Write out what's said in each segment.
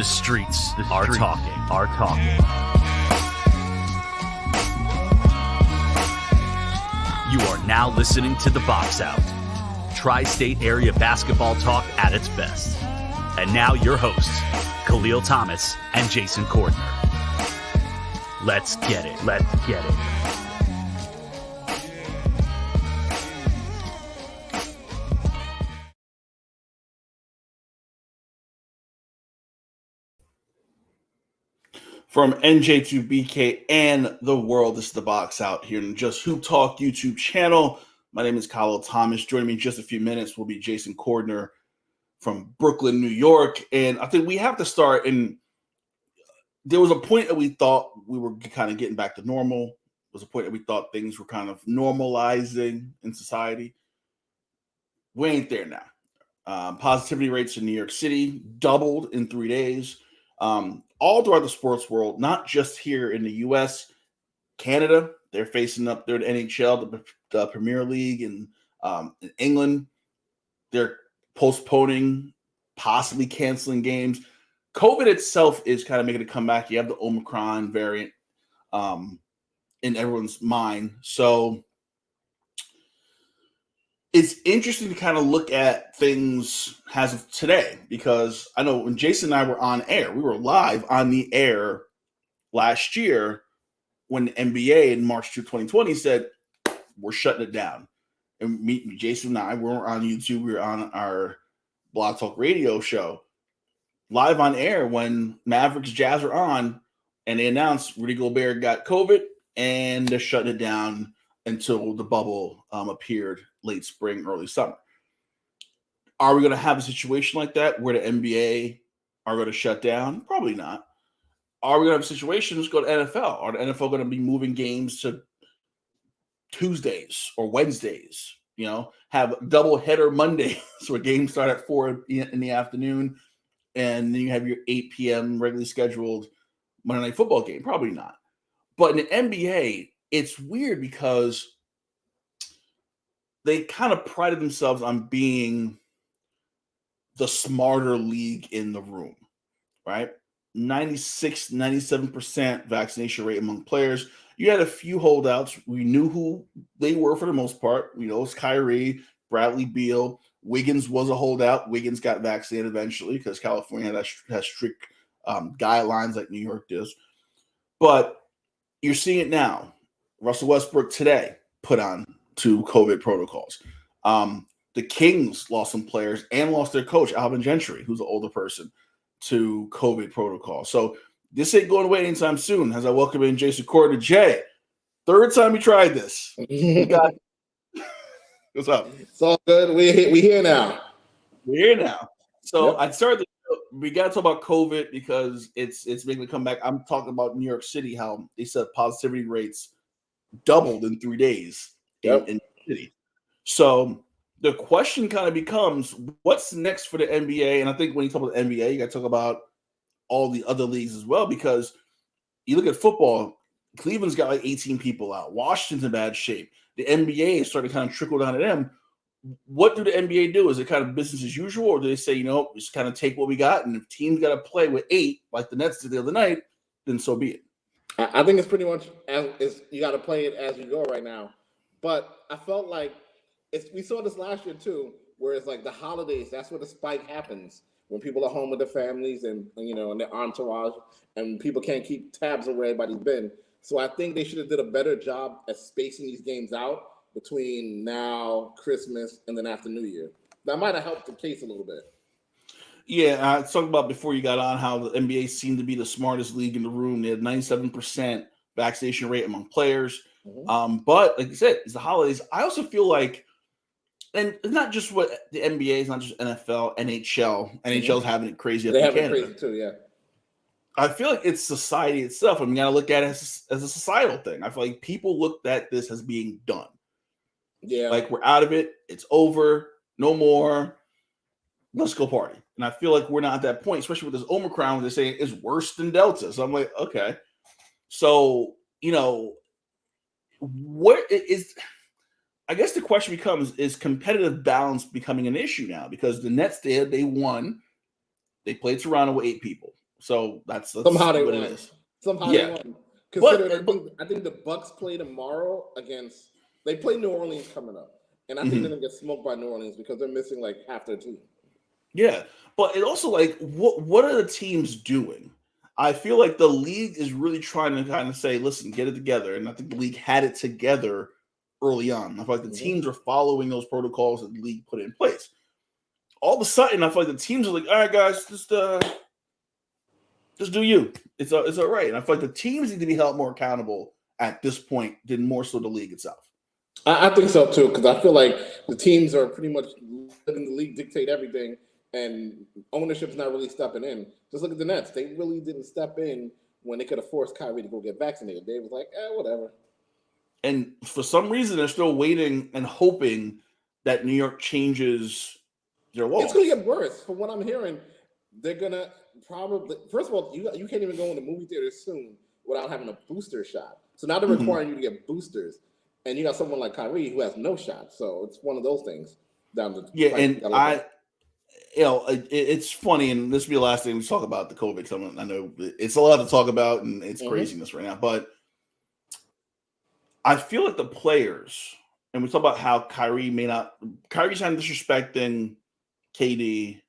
The streets are talking. You are now listening to The Box Out, Tri-State area basketball talk at its best. And now your hosts, Kahlil Thomas and Jason Cordner. Let's get it. From NJ to BK and the world, this is The Box Out here in Just Hoop Talk YouTube channel. My name is Kahlil Thomas. Joining me in just a few minutes will be Jason Cordner from Brooklyn, New York. And I think we have to start, and there was a point that we thought we were kind of getting back to normal. There was a point that we thought things were kind of normalizing in society. We ain't there now. Positivity rates in New York City doubled in 3 days. All throughout the sports world, not just here in the U.S., Canada, they're facing up there to NHL, the Premier League, and in England, they're postponing, possibly canceling games. COVID itself is kind of making a comeback. You have the Omicron variant in everyone's mind. So it's interesting to kind of look at things as of today, because I know when Jason and I were on air, we were live on the air last year when the NBA in March 2020 said, we're shutting it down. And Jason and I weren't on YouTube. We were on our Blog Talk radio show live on air when Mavericks Jazz are on, and they announced Rudy Gobert got COVID and they're shutting it down until the bubble appeared late spring, early summer. Are we going to have a situation like that where the NBA are going to shut down? Probably not. Are we going to have a situation? Let's go to NFL. Are the NFL going to be moving games to Tuesdays or Wednesdays? You know, have double header Mondays where games start at 4 in the afternoon, and then you have your 8 p.m. regularly scheduled Monday Night Football game? Probably not. But in the NBA, it's weird because they kind of prided themselves on being the smarter league in the room, right? 96, 97% vaccination rate among players. You had a few holdouts. We knew who they were for the most part. We know it's Kyrie, Bradley Beal. Wiggins was a holdout. Wiggins got vaccinated eventually because California has strict guidelines like New York does. But you're seeing it now. Russell Westbrook today put on 2 COVID protocols. The Kings lost some players and lost their coach, Alvin Gentry, who's an older person, to COVID protocol. So this ain't going away anytime soon. As I welcome in Jason Cordner. Jay, third time you tried this. What's up? It's all good. We here now. We're here now. So Yep. I started. We got to talk about COVID because it's making a comeback. I'm talking about New York City, how they said positivity rates doubled in 3 days in the city. So the question kind of becomes, what's next for the NBA? And I think when you talk about the NBA, you got to talk about all the other leagues as well, because you look at football, Cleveland's got like 18 people out. Washington's in bad shape. The NBA is starting to kind of trickle down to them. What do the NBA do? Is it kind of business as usual, or do they say, just kind of take what we got, and if teams got to play with 8 like the Nets did the other night, then so be it? I think it's pretty much as you got to play it as you go right now. But I felt like we saw this last year too, where it's like the holidays. That's where the spike happens, when people are home with their families and their entourage, and people can't keep tabs on where everybody's been. So I think they should have did a better job at spacing these games out between now, Christmas, and then after New Year. That might have helped the case a little bit. Yeah, I talked about before you got on how the NBA seemed to be the smartest league in the room. They had 97% vaccination rate among players. Mm-hmm. But like I said, it's the holidays. I also feel like, and it's not just what the NBA is, not just NFL, NHL. NHL's having it crazy. They have it crazy too, yeah. I feel like it's society itself. I mean, you got to look at it as a societal thing. I feel like people looked at this as being done. Yeah. Like, we're out of it. It's over. No more. Let's go party. And I feel like we're not at that point, especially with this Omicron, where they're saying it's worse than Delta. So I'm like, okay. So, what is, I guess the question becomes, is competitive balance becoming an issue now? Because the Nets they won. They played Toronto with 8 people. So that's Somehow they what won. it is. Somehow Yeah. they won. Considering, I think the Bucks play tomorrow against. They play New Orleans coming up, and I think they're gonna get smoked by New Orleans because they're missing like half their team. Yeah, but it also like what are the teams doing? I feel like the league is really trying to kind of say, listen, get it together, and I think the league had it together early on. I feel like the teams are following those protocols that the league put in place. All of a sudden, I feel like the teams are like, all right, guys, just do you. It's all right. And I feel like the teams need to be held more accountable at this point than more so the league itself. I think so too, because I feel like the teams are pretty much letting the league dictate everything, and ownership's not really stepping in. Just look at the Nets; they really didn't step in when they could have forced Kyrie to go get vaccinated. They was like, whatever. And for some reason, they're still waiting and hoping that New York changes their laws. It's going to get worse. From what I'm hearing, they're going to probably. First of all, you can't even go in the movie theaters soon without having a booster shot. So now they're requiring you to get boosters. And you got someone like Kyrie who has no shot, so it's one of those things. It's funny, and this will be the last thing we talk about the COVID. So I know it's a lot to talk about, and it's craziness right now. But I feel like the players, and we talk about how Kyrie's not disrespecting KD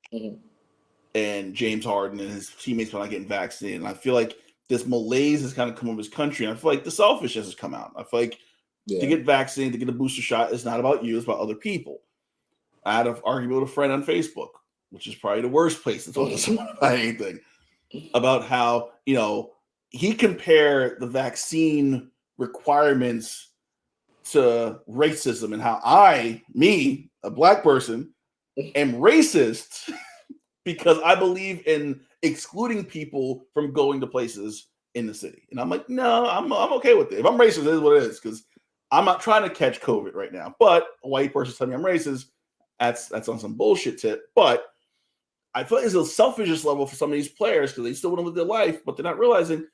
and James Harden and his teammates by not getting vaccinated. And I feel like this malaise has kind of come over his country, and I feel like the selfishness has come out. I feel like to get vaccinated, to get a booster shot, it's not about you, it's about other people. I had an argument with a friend on Facebook, which is probably the worst place to talk to someone about anything, about how, he compared the vaccine requirements to racism and how a black person, am racist because I believe in excluding people from going to places in the city. And I'm like, no, I'm okay with it. If I'm racist, it is what it is, because I'm not trying to catch COVID right now. But a white person telling me I'm racist, that's on some bullshit tip. But I feel like it's a selfishness level for some of these players because they still want to live their life, but they're not realizing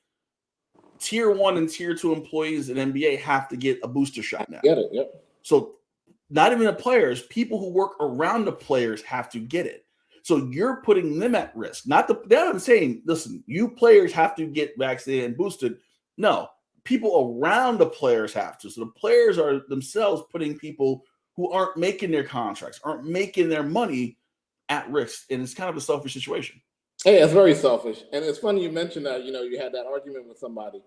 tier 1 and tier 2 employees in NBA have to get a booster shot now. Get it, yep. So not even the players, people who work around the players have to get it. So you're putting them at risk. They're not saying, listen, you players have to get vaccinated and boosted. No, people around the players have to. So the players are themselves putting people who aren't making their contracts, aren't making their money at risk. And it's kind of a selfish situation. Hey, it's very selfish. And it's funny you mentioned that, you had that argument with somebody.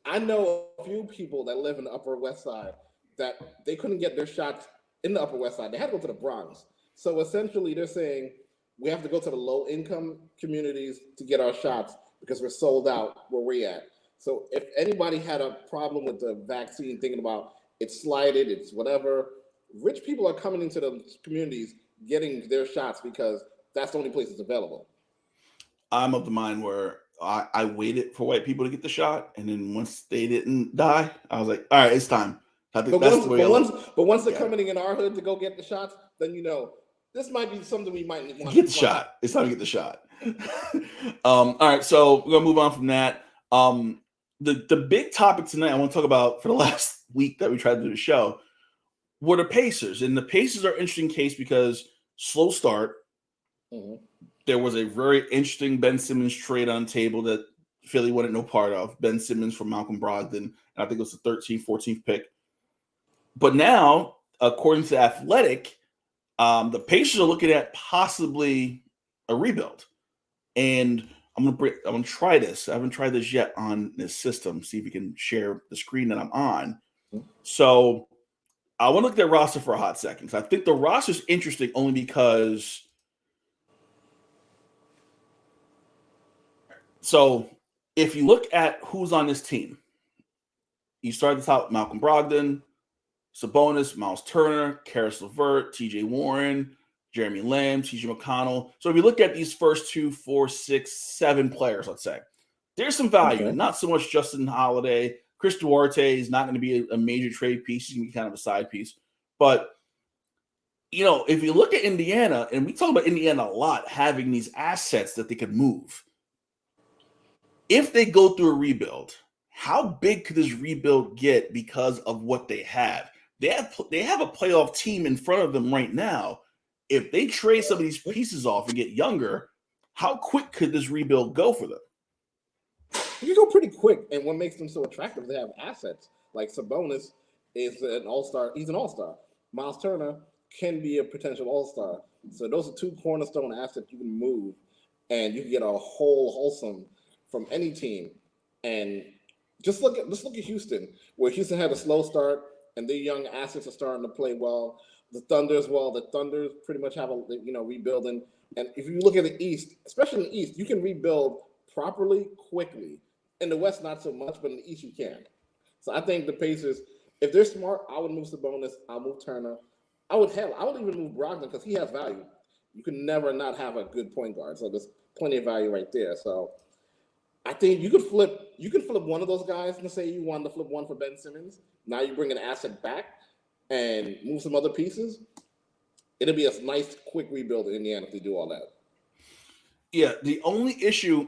I know a few people that live in the Upper West Side that they couldn't get their shots in the Upper West Side. They had to go to the Bronx. So essentially they're saying we have to go to the low-income communities to get our shots because we're sold out where we're at. So if anybody had a problem with the vaccine, thinking about it's slighted, it's whatever, rich people are coming into the communities getting their shots because that's the only place it's available. I'm of the mind where I waited for white people to get the shot, and then once they didn't die, I was like, all right, it's time. I think that's the way. But once they're coming in our hood to go get the shots, then this might be something we might want to get the shot. It's time to get the shot. All right, so we're gonna move on from that. The big topic tonight I want to talk about for the last week that we tried to do the show were the Pacers, and the Pacers are an interesting case because slow start. There was a very interesting Ben Simmons trade on the table that Philly wanted no part of. Ben Simmons from Malcolm Brogdon, and I think it was the 13th, 14th pick. But now, according to Athletic, the Pacers are looking at possibly a rebuild. And I'm gonna try this. I haven't tried this yet on this system. See if we can share the screen that I'm on. So I want to look at their roster for a hot second. I think the roster is interesting only because. So if you look at who's on this team, you start at the top: Malcolm Brogdon, Sabonis, Miles Turner, Karis LeVert, T.J. Warren, Jeremy Lamb, T.J. McConnell. So if you look at these first 2, 4, 6, 7 players, let's say, there's some value. Okay. Not so much Justin Holiday. Chris Duarte is not going to be a major trade piece. He's going to be kind of a side piece. But, if you look at Indiana, and we talk about Indiana a lot, having these assets that they could move. If they go through a rebuild, how big could this rebuild get because of what they have? They have a playoff team in front of them right now. If they trade some of these pieces off and get younger, How quick could this rebuild go for them? You go pretty quick, and what makes them so attractive? They have assets. Like Sabonis is an all-star. He's an all-star. Miles Turner can be a potential all-star. So those are two cornerstone assets you can move, and you can get a wholesome from any team. And just look at Houston, where Houston had a slow start, and their young assets are starting to play well. The Thunder as well. The Thunder pretty much have a rebuilding. And if you look at the East, especially in the East, you can rebuild properly, quickly. In the West, not so much, but in the East, you can. So I think the Pacers, if they're smart, I would move Sabonis. I'll move Turner. I would even move Brogdon because he has value. You can never not have a good point guard. So there's plenty of value right there. So I think you could flip one of those guys and say you wanted to flip one for Ben Simmons. Now you bring an asset back and move some other pieces. It'll be a nice, quick rebuild in Indiana if they do all that. Yeah, the only issue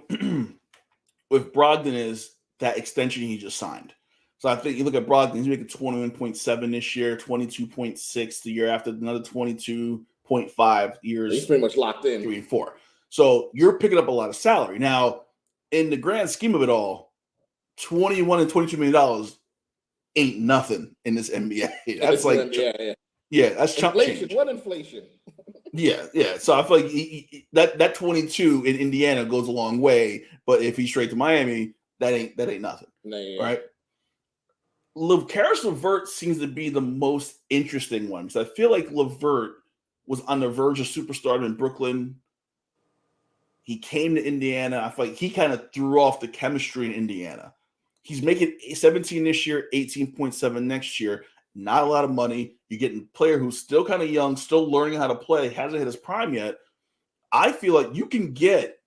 with Brogdon is that extension he just signed. So I think you look at Brogdon, he's making 21.7 this year, 22.6 the year after, another 22.5 years. He's pretty much locked in. 3 and 4. So you're picking up a lot of salary. Now, in the grand scheme of it all, $21 and $22 million ain't nothing in this NBA. That's like, yeah, that's chump inflation. change. What inflation? Yeah. So I feel like that 22 in Indiana goes a long way, but if he's straight to Miami, that ain't nothing. No, right? Caris LeVert seems to be the most interesting one. So I feel like LeVert was on the verge of superstardom in Brooklyn. He came to Indiana. I feel like he kind of threw off the chemistry in Indiana. He's making 17 this year, 18.7 next year. Not a lot of money. You're getting a player who's still kind of young, still learning how to play, hasn't hit his prime yet. I feel like you can get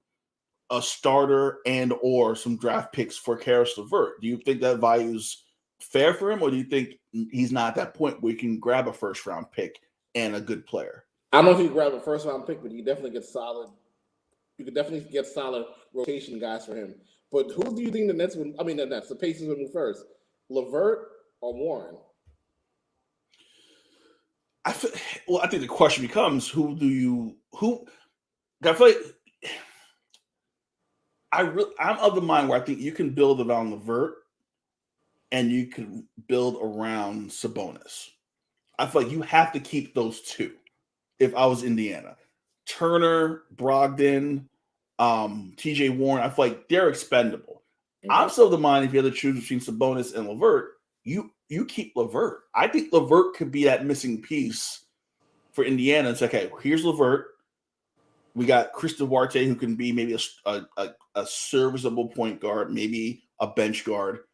a starter and or some draft picks for Caris LeVert. Do you think that value's fair for him, or do you think he's not at that point where you can grab a first-round pick and a good player? I don't know if you can grab a first-round pick, but you definitely get solid. You could definitely get solid rotation guys for him. But who do you think the Pacers would move first? LeVert or Warren? I think the question becomes I feel like I'm of the mind where I think you can build around LeVert and you can build around Sabonis. I feel like you have to keep those two. If I was Indiana, Turner, Brogdon, TJ Warren, I feel like they're expendable. Mm-hmm. I'm still of the mind if you had to choose between Sabonis and LeVert, you keep LeVert. I think LeVert could be that missing piece for Indiana. It's like, okay, here's LeVert. We got Chris Duarte, who can be maybe a serviceable point guard, maybe a bench guard,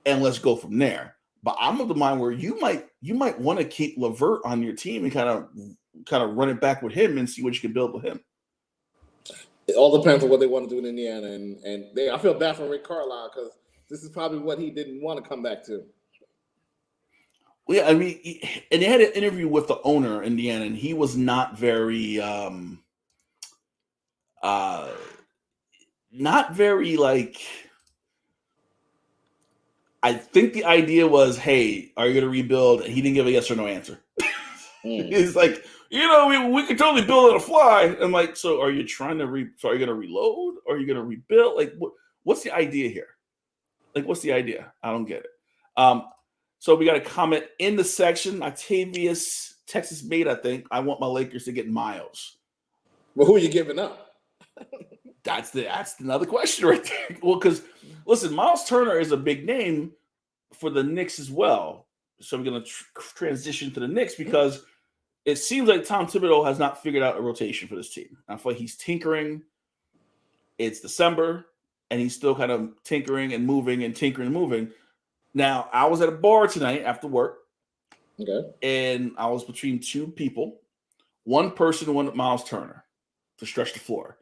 and let's go from there. But I'm of the mind where you might want to keep LeVert on your team and kind of run it back with him and see what you can build with him. It all depends on what they want to do in Indiana, and I feel bad for Rick Carlisle because this is probably what he didn't want to come back to. Well, yeah, I mean, and they had an interview with the owner, Indiana, and he was not very, like. I think the idea was, hey, are you going to rebuild? And he didn't give a yes or no answer. He's like, we could totally build on a fly. I'm like, so are you trying to so are you going to reload? Or are you going to rebuild? Like, what's the idea here? Like, what's the idea? I don't get it. So we got a comment in the section. Octavius, Texas made, I think. I want my Lakers to get Miles. Well, who are you giving up? That's another question right there. Well, because listen, Miles Turner is a big name for the Knicks as well. So we're going to transition to the Knicks because it seems like Tom Thibodeau has not figured out a rotation for this team. I feel like he's tinkering. It's December, and he's still kind of tinkering and moving and tinkering and moving. Now, I was at a bar tonight after work, okay, and I was between two people. One person wanted Miles Turner to stretch the floor.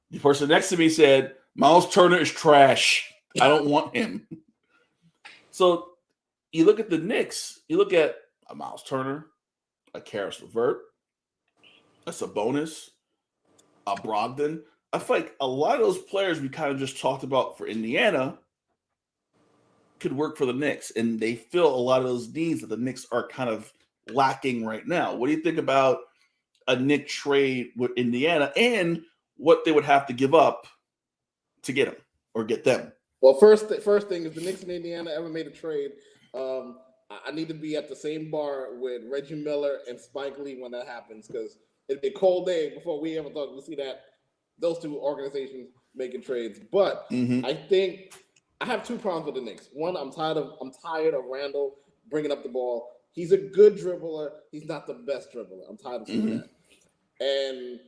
The person next to me said, Miles Turner is trash. I don't want him. So you look at the Knicks, you look at a Miles Turner, a Caris LeVert, a Sabonis, a Brogdon. I feel like a lot of those players we kind of just talked about for Indiana could work for the Knicks, and they fill a lot of those needs that the Knicks are kind of lacking right now. What do you think about a Knick trade with Indiana? And what they would have to give up to get him or get them. Well, first thing is the Knicks and Indiana ever made a trade. I need to be at the same bar with Reggie Miller and Spike Lee when that happens, because it'd be a cold day before we ever thought we'd see those two organizations making trades. But I think I have two problems with the Knicks. One, I'm tired of Randall bringing up the ball. He's a good dribbler. He's not the best dribbler. I'm tired of seeing that. And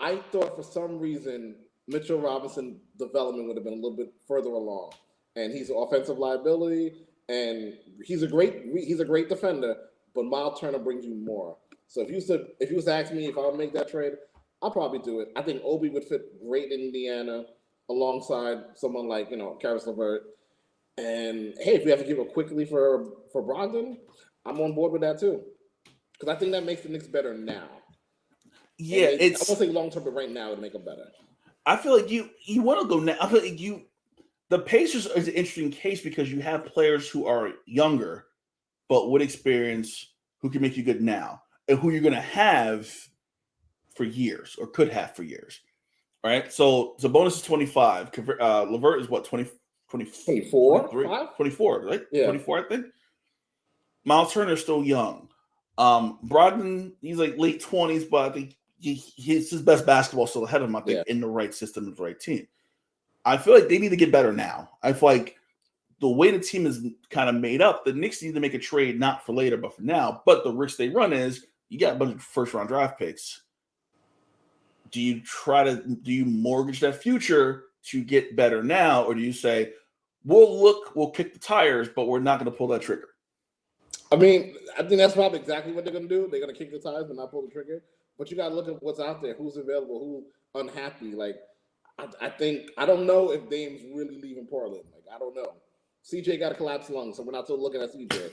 I thought for some reason Mitchell Robinson development would have been a little bit further along. And he's an offensive liability, and he's a great defender, but Miles Turner brings you more. So if you was to ask me if I would make that trade, I'll probably do it. I think Obi would fit great in Indiana alongside someone like, Karis LeVert. And hey, if we have to give up quickly for Brogdon, I'm on board with that too. Because I think that makes the Knicks better now. Yeah, I won't say long term, but right now it would make them better. I feel like you want to go now. I feel like the Pacers is an interesting case because you have players who are younger, but with experience, who can make you good now, and who you're going to have for years or could have for years. All right. So Sabonis is 25. LeVert is what, 24, 24, right? Yeah. 24, I think. Miles Turner is still young. Brogdon, he's like late 20s, but I think his best basketball still ahead of him, I think, in the right system and the right team. I feel like they need to get better now. I feel like the way the team is kind of made up, the Knicks need to make a trade, not for later, but for now. But the risk they run is you got a bunch of first-round draft picks. Do you mortgage that future to get better now, or do you say, we'll kick the tires, but we're not going to pull that trigger? I mean, I think that's probably exactly what they're going to do. They're going to kick the tires but not pull the trigger. But you got to look at what's out there, who's available, who's unhappy. Like, I don't know if Dame's really leaving Portland. Like, I don't know. CJ got a collapsed lung, so we're not still looking at CJ.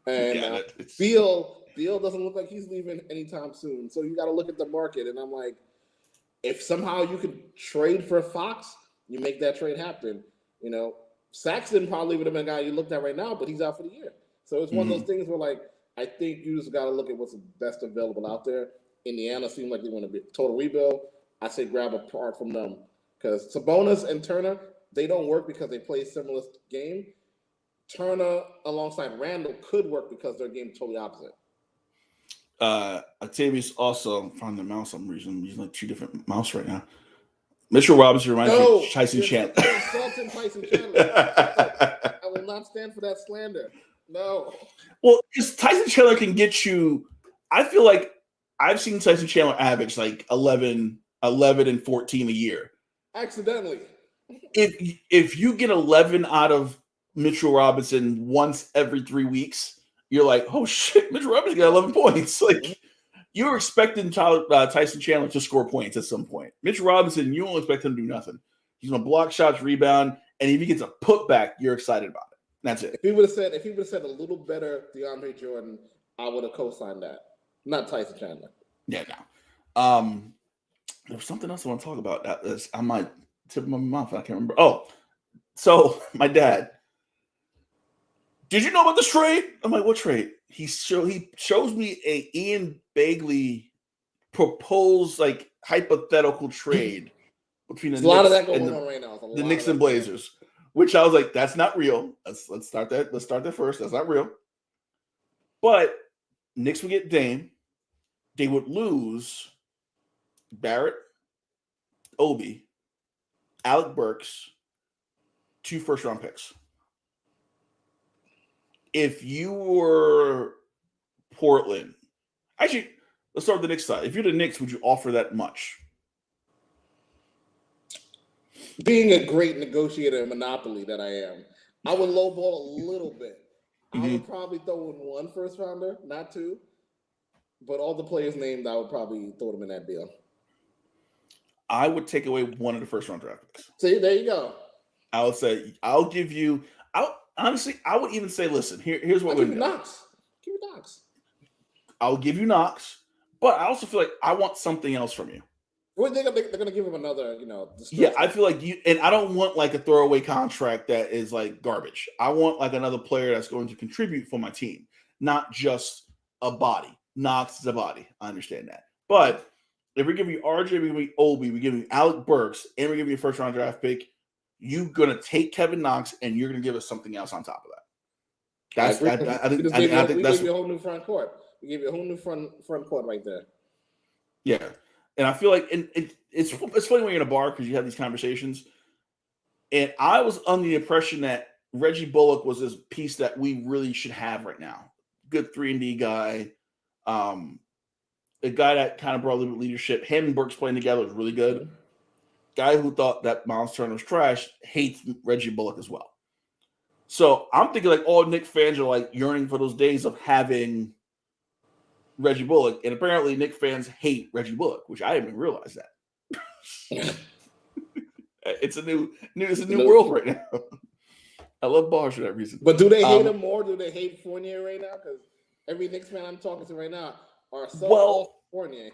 And Beal doesn't look like he's leaving anytime soon. So you got to look at the market. And I'm like, if somehow you could trade for Fox, you make that trade happen. Saxton probably would have been a guy you looked at right now, but he's out for the year. So it's one of those things where, like, I think you just got to look at what's best available out there. Indiana seems like they want to be total rebuild. I say grab a part from them, because Sabonis and Turner, they don't work because they play a similar game. Turner alongside Randall could work because their game is totally opposite. Octavius also found the mouse. I'm using like two different mouse right now. Mitchell Robinson reminds me of Tyson Chandler. Insulting Tyson Chandler. I will not stand for that slander. No. Well, because Tyson Chandler can get you. I feel like I've seen Tyson Chandler average like 11 and 14 a year. Accidentally. If you get 11 out of Mitchell Robinson once every 3 weeks, you're like, oh shit, Mitchell Robinson got 11 points. Like, you're expecting Tyson Chandler to score points at some point. Mitchell Robinson, you don't expect him to do nothing. He's gonna block shots, rebound, and if he gets a putback, you're excited about it. That's it. If he would have said a little better DeAndre Jordan, I would have co-signed that. Not Tyson Chandler. Yeah, no. There was something else I want to talk about. I might tip my mouth. I can't remember. Oh, so my dad. Did you know about this trade? I'm like, what trade? He shows me a Ian Bagley proposed like hypothetical trade between the Knicks and Blazers. Which I was like, that's not real. Let's start that. Let's start that first. That's not real. But Knicks would get Dame. They would lose Barrett, Obi, Alec Burks, 2 first-round picks. If you were Portland, actually, let's start with the Knicks side. If you're the Knicks, would you offer that much? Being a great negotiator and monopoly that I am, I would lowball a little bit. I would probably throw in 1 first rounder, not 2. But all the players named, I would probably throw them in that deal. I would take away 1 of the first round draft picks. See, there you go. I would say, honestly, I would even say, listen, here's what we're doing. Knox. Give me Knox. I'll give you Knox, but I also feel like I want something else from you. Well, they're going to give him another, Yeah, I feel like and I don't want like a throwaway contract that is like garbage. I want like another player that's going to contribute for my team, not just a body. Knox is a body. I understand that. But if we give you RJ, we give you Obi, we give you Alec Burks, and we give you a first round draft pick, you're gonna take Kevin Knox and you're gonna give us something else on top of that. I think that's gave you a whole new front court. We gave you a whole new front court right there. Yeah, and I feel like it's funny when you're in a bar because you have these conversations, and I was under the impression that Reggie Bullock was this piece that we really should have right now. Good 3-and-D guy, a guy that kind of brought a little bit of leadership. Him and Burks playing together was really good. Mm-hmm. Guy who thought that Miles Turner was trash hates Reggie Bullock as well. So I'm thinking like all Knicks fans are like yearning for those days of having Reggie Bullock, and apparently Knicks fans hate Reggie Bullock, which I didn't even realize that. It's a new world right now. I love bars for that reason. But do they hate him more? Do they hate Fournier right now? Because every Knicks fan I'm talking to right now are so Fournier.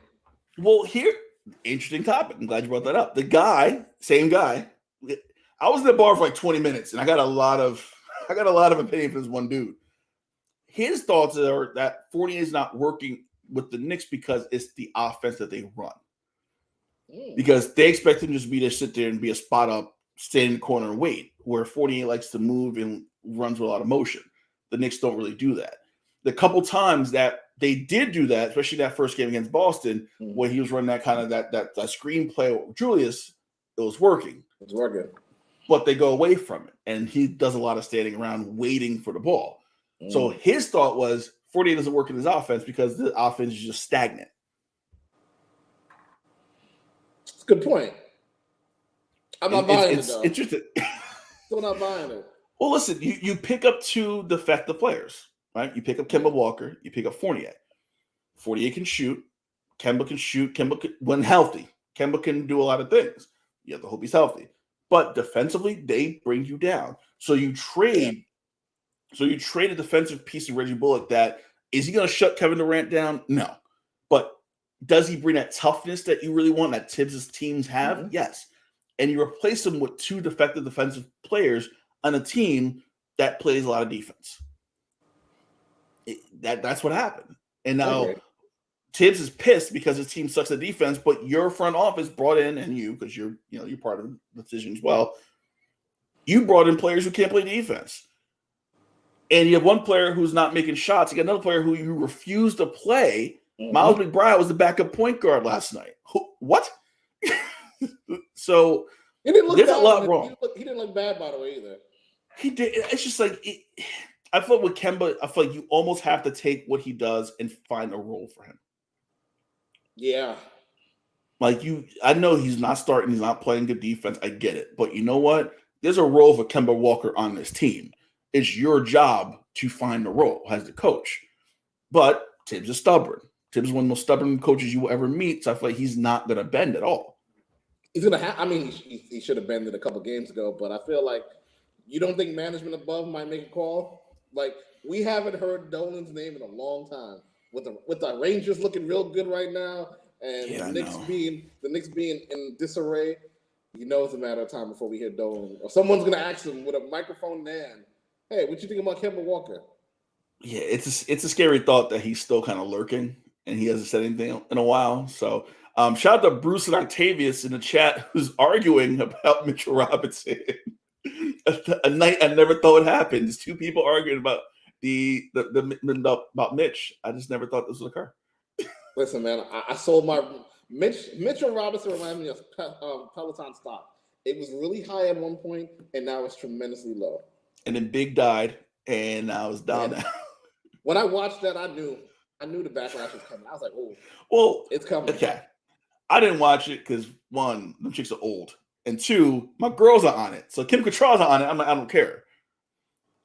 Well, here, interesting topic. I'm glad you brought that up. The guy, same guy. I was in the bar for like 20 minutes, and I got a lot of opinion from this one dude. His thoughts are that Fournier is not working with the Knicks because it's the offense that they run. Because they expect him to just be to sit there and be a spot up, stand in the corner and wait, where Fournier likes to move and runs with a lot of motion. The Knicks don't really do that. The couple times that they did do that, especially that first game against Boston, when he was running that kind of that screen play with Julius, it was working. It's working. But they go away from it, and he does a lot of standing around waiting for the ball. So his thought was Fournier doesn't work in his offense because the offense is just stagnant. It's a good point. I'm not buying it, though. Interesting. Still not buying it. Well, listen, you pick up two defective players, right? You pick up Kemba Walker, you pick up Fournier. Fournier can shoot. Kemba can shoot. When healthy, Kemba can do a lot of things. You have to hope he's healthy. But defensively, they bring you down. So you trade. So you trade a defensive piece of Reggie Bullock that is he going to shut Kevin Durant down? No. But does he bring that toughness that you really want that Tibbs' teams have? Mm-hmm. Yes. And you replace him with two defective defensive players on a team that plays a lot of defense. That's what happened. And now Tibbs is pissed because his team sucks at defense, but your front office brought in, and you, because you're part of the decision as well, you brought in players who can't play defense. And you have one player who's not making shots. You got another player who you refuse to play. Mm-hmm. Miles McBride was the backup point guard last night. What? So there's a lot wrong. He didn't look bad, by the way, either. He did. It's just like I feel with Kemba, I feel like you almost have to take what he does and find a role for him. Yeah. Like I know he's not starting. He's not playing good defense. I get it. But you know what? There's a role for Kemba Walker on this team. It's your job to find the role as the coach. But Tibbs is stubborn. Tibbs is one of the most stubborn coaches you will ever meet. So I feel like he's not going to bend at all. He's going to have – I mean, he should have bended a couple games ago. But I feel like you don't think management above might make a call? Like, we haven't heard Dolan's name in a long time. With the Rangers looking real good right now and the Knicks being in disarray, it's a matter of time before we hear Dolan. Or someone's going to ask him with a microphone in. Hey, what you think about Kemba Walker? Yeah, it's a scary thought that he's still kind of lurking and he hasn't said anything in a while. So shout out to Bruce and Octavius in the chat who's arguing about Mitchell Robinson. A night I never thought would happen. There's two people arguing about about Mitch. I just never thought this would occur. Listen, man, I sold my Mitchell Robinson reminds me of Peloton stock. It was really high at one point, and now it's tremendously low. And then Big died, and I was down now. When I watched that, I knew the backlash was coming. I was like, "Oh, well, it's coming." Okay, I didn't watch it because one, them chicks are old, and two, my girls are on it. So Kim Cattrall's on it. I'm like, I don't care.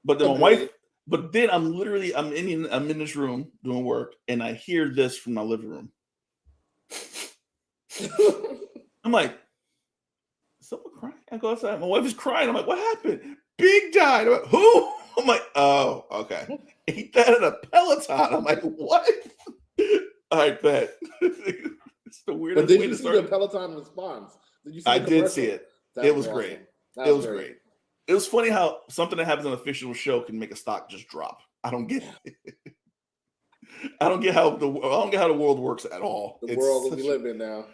But then my wife. But then I'm in this room doing work, and I hear this from my living room. I'm like, is someone crying? I go outside. My wife is crying. I'm like, what happened? Big died. I'm like, who? I'm like, oh, okay. He died in a Peloton. I'm like, what? All right, bet. It's the weirdest way to start. Did you see the Peloton response? I did see it. It was great. It was great. It was funny how something that happens on an official show can make a stock just drop. I don't get it. I don't get how the world works at all. The world that we live in now.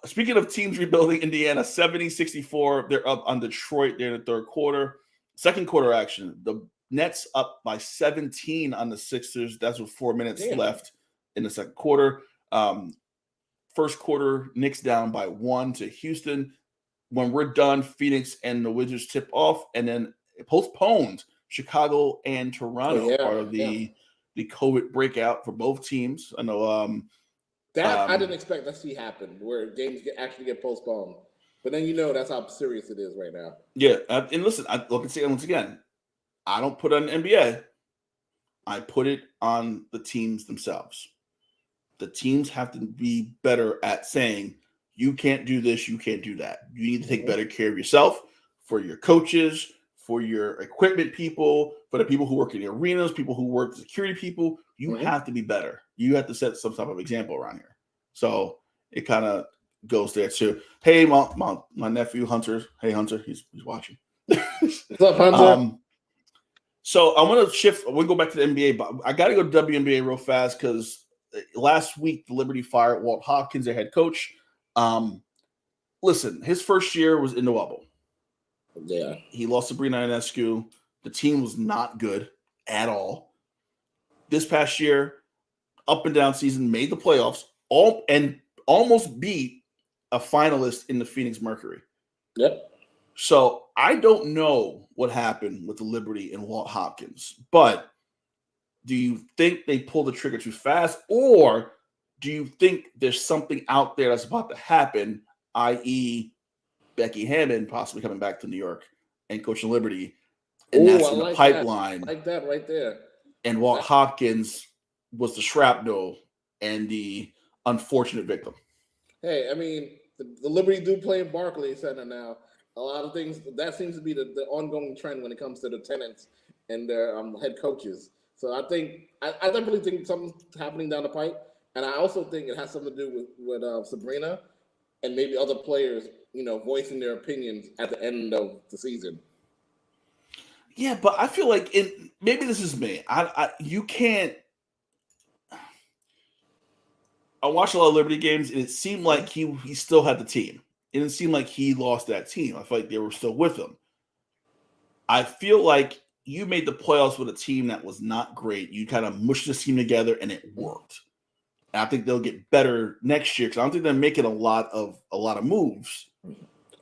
Speaking of teams rebuilding, Indiana 70-64. They're up on Detroit. They're in the third quarter. Second quarter action. The Nets up by 17 on the Sixers. That's with 4 minutes left in the second quarter. First quarter, Knicks down by 1 to Houston. When we're done, Phoenix and the Wizards tip off, and then postponed. Chicago and Toronto part of the COVID breakout for both teams. I know I didn't expect to see happen, where games actually get postponed. But then that's how serious it is right now. Yeah, and listen, look and say once again, I don't put it on the NBA. I put it on the teams themselves. The teams have to be better at saying, you can't do this, you can't do that. You need to take better care of yourself, for your coaches, for your equipment people, for the people who work in the arenas, people who work security people. You have to be better. You have to set some type of example around here. So it kind of goes there too. Hey, my nephew Hunter. Hey, Hunter, he's watching. What's up, Hunter? So I want to shift. We'll go back to the NBA, but I got to go to WNBA real fast because last week the Liberty fired Walt Hopkins, their head coach. Listen, his first year was in the bubble. Yeah, he lost to Sabrina Ionescu. The team was not good at all. This past year, up and down season, made the playoffs, and almost beat a finalist in the Phoenix Mercury. Yep. So I don't know what happened with the Liberty and Walt Hopkins, but do you think they pulled the trigger too fast, or do you think there's something out there that's about to happen, i.e., Becky Hammond possibly coming back to New York and coaching Liberty, and that's in the pipeline? Like that right there. And Walt Hopkins was the shrapnel and the unfortunate victim. Hey, I mean, the Liberty do play in Barclays Center now. A lot of things, that seems to be the ongoing trend when it comes to the tenants and their head coaches. So I definitely think something's happening down the pipe. And I also think it has something to do with Sabrina and maybe other players, voicing their opinions at the end of the season. Yeah, but I feel like maybe this is me. You can't. I watched a lot of Liberty games, and it seemed like he still had the team. It didn't seem like he lost that team. I feel like they were still with him. I feel like you made the playoffs with a team that was not great. You kind of mushed this team together, and it worked. And I think they'll get better next year because I don't think they're making a lot of moves.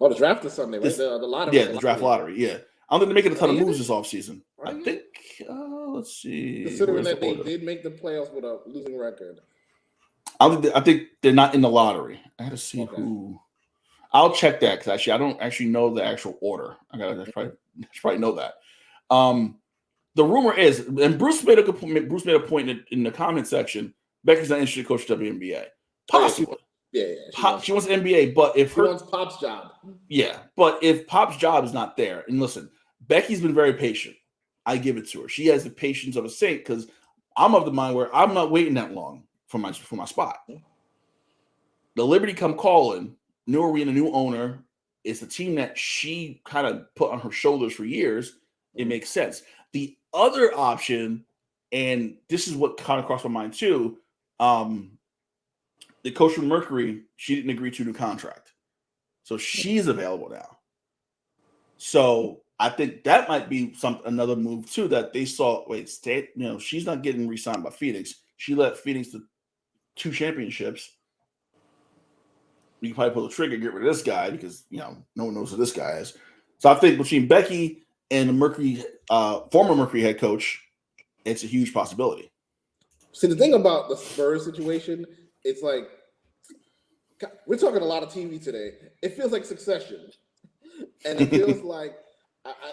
Oh, the draft is Sunday, right? The lottery. Yeah, the draft lottery. Yeah. I don't think they're making a ton of moves this offseason. I think, let's see. Considering that they did make the playoffs with a losing record. I think they're not in the lottery. I got to see who. I'll check that because actually I don't actually know the actual order. I should probably know that. The rumor is, and Bruce made a point in the comment section. Becky's not interested to coach WNBA. Possibly. Yeah. She wants an NBA, but if she wants Pop's job. Yeah, but if Pop's job is not there, and listen, Becky's been very patient. I give it to her. She has the patience of a saint because I'm of the mind where I'm not waiting that long for my spot. The Liberty come calling, new arena, new owner. It's the team that she kind of put on her shoulders for years. It makes sense. The other option, and this is what kind of crossed my mind too, the coach from Mercury, she didn't agree to a new contract. So she's available now. So I think that might be another move too, that they saw, she's not getting re-signed by Phoenix. She led Phoenix to 2 championships. We can probably pull the trigger and get rid of this guy because, no one knows who this guy is. So I think between Becky and the Mercury, former Mercury head coach, it's a huge possibility. See, the thing about the Spurs situation, it's like, we're talking a lot of TV today. It feels like Succession. And it feels like,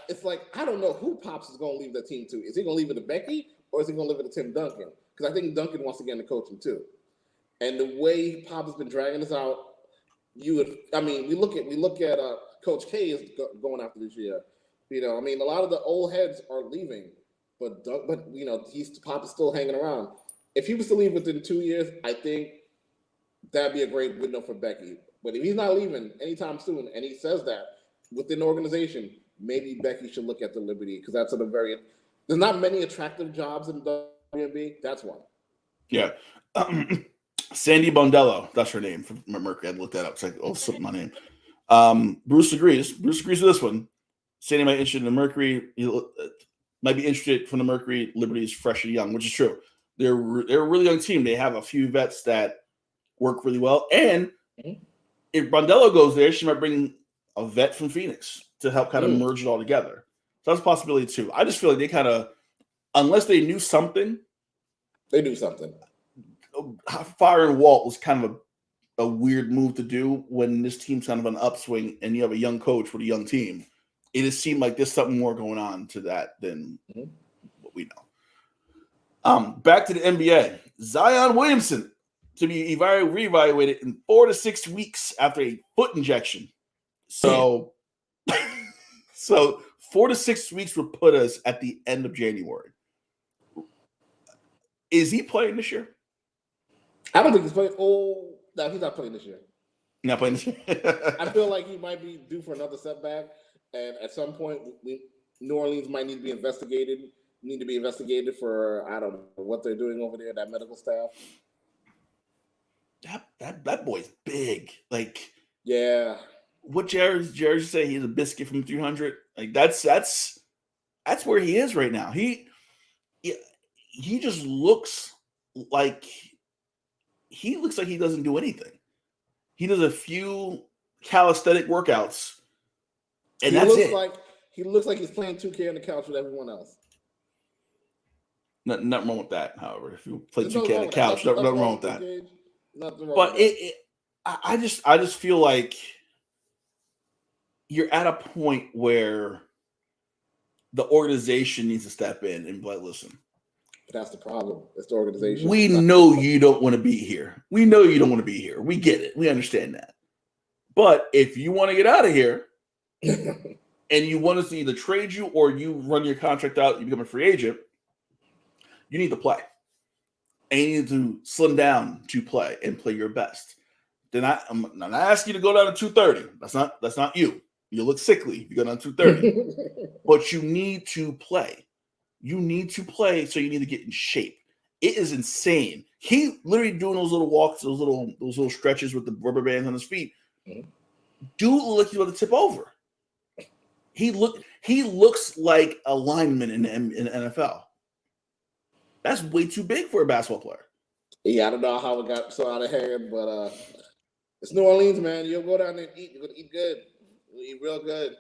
it's like, I don't know who Pops is going to leave the team to. Is he going to leave it to Becky or is he going to leave it to Tim Duncan? Because I think Duncan wants to get into coaching too. And the way Pops has been dragging us out, we look at Coach K is going after this year. A lot of the old heads are leaving, but Pop is still hanging around. If he was to leave within 2 years, I think that'd be a great window for Becky. But if he's not leaving anytime soon, and he says that within the organization, maybe Becky should look at the Liberty because that's there's not many attractive jobs in WNBA. That's one. Yeah. Sandy Bondello, that's her name from Mercury. I looked that up. It's like, oh, slipped my name. Bruce agrees. Bruce agrees with this one. Sandy might be interested in the Mercury. Might be interested from the Mercury. Liberty's fresh and young, which is true. They're a really young team. They have a few vets that work really well. And if Bondello goes there, she might bring a vet from Phoenix to help kind of merge it all together. So that's a possibility too. I just feel like they kind of, unless they knew something. They knew something. Firing Walt was kind of a weird move to do when this team's kind of an upswing and you have a young coach with a young team. It just seemed like there's something more going on to that than what we know. Back to the NBA. Zion Williamson to be reevaluated in 4 to 6 weeks after a foot injection. So, 4 to 6 weeks would put us at the end of January. Is he playing this year? I don't think he's playing. Oh, no, he's not playing this year. Not playing this year. I feel like he might be due for another setback, and at some point, New Orleans might need to be investigated. For I don't know what they're doing over there. That medical staff. That boy's big. Like, yeah. What Jared say? He's a biscuit from 300. Like that's where he is right now. He just looks like he doesn't do anything. He does a few calisthenic workouts, and that's it. He looks like he's playing 2K on the couch with everyone else. Nothing wrong with that. However, if you play 2K on the couch, nothing wrong with that. Nothing wrong. But I just feel like you're at a point where the organization needs to step in and be like, listen. That's the problem. It's the organization. We know you don't want to be here. We know you don't want to be here. We get it. We understand that. But if you want to get out of here and you want us to either trade you or you run your contract out, you become a free agent, you need to play. And you need to slim down to play and play your best. Then I'm not asking you to go down to 230. That's not you. You look sickly if you go down to 230. But you need to play. You need to play, so you need to get in shape. It is insane. He literally doing those little walks, those little stretches with the rubber bands on his feet. Dude look like he's about to tip over. He looks like a lineman in the NFL. That's way too big for a basketball player. Yeah, I don't know how it got so out of hand, but it's New Orleans, man. You'll go down there and eat. You're gonna eat good. You'll eat real good.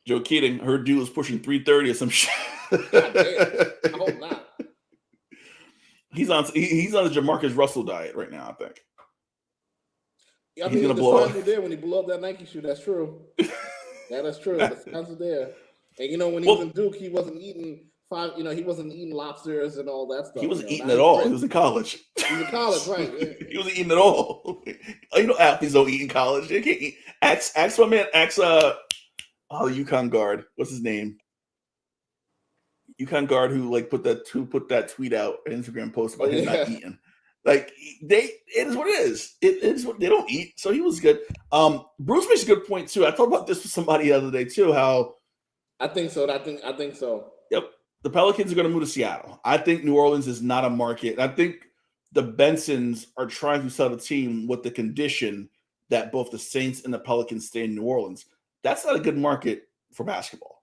Joe Keating, her dude was pushing 330 or some shit. God damn. I hope not. He's on the Jamarcus Russell diet right now, I think. Yeah, I mean, the signs were there when he blew up that Nike shoe. That's true. That's true. The signs were there. And when he was in Duke, he wasn't eating he wasn't eating lobsters and all that stuff. He wasn't eating at all. He was in college. He was in college, right? Yeah. He wasn't eating at all. Athletes don't eat in college. They can't eat. Ask my man. The UConn guard. What's his name? UConn guard who put that tweet out, an Instagram post about him not eating. It is what it is. It is what they don't eat. So he was good. Bruce makes a good point too. I talked about this with somebody the other day too. How I think so. I think so. Yep. The Pelicans are going to move to Seattle. I think New Orleans is not a market. I think the Bensons are trying to sell the team with the condition that both the Saints and the Pelicans stay in New Orleans. That's not a good market for basketball.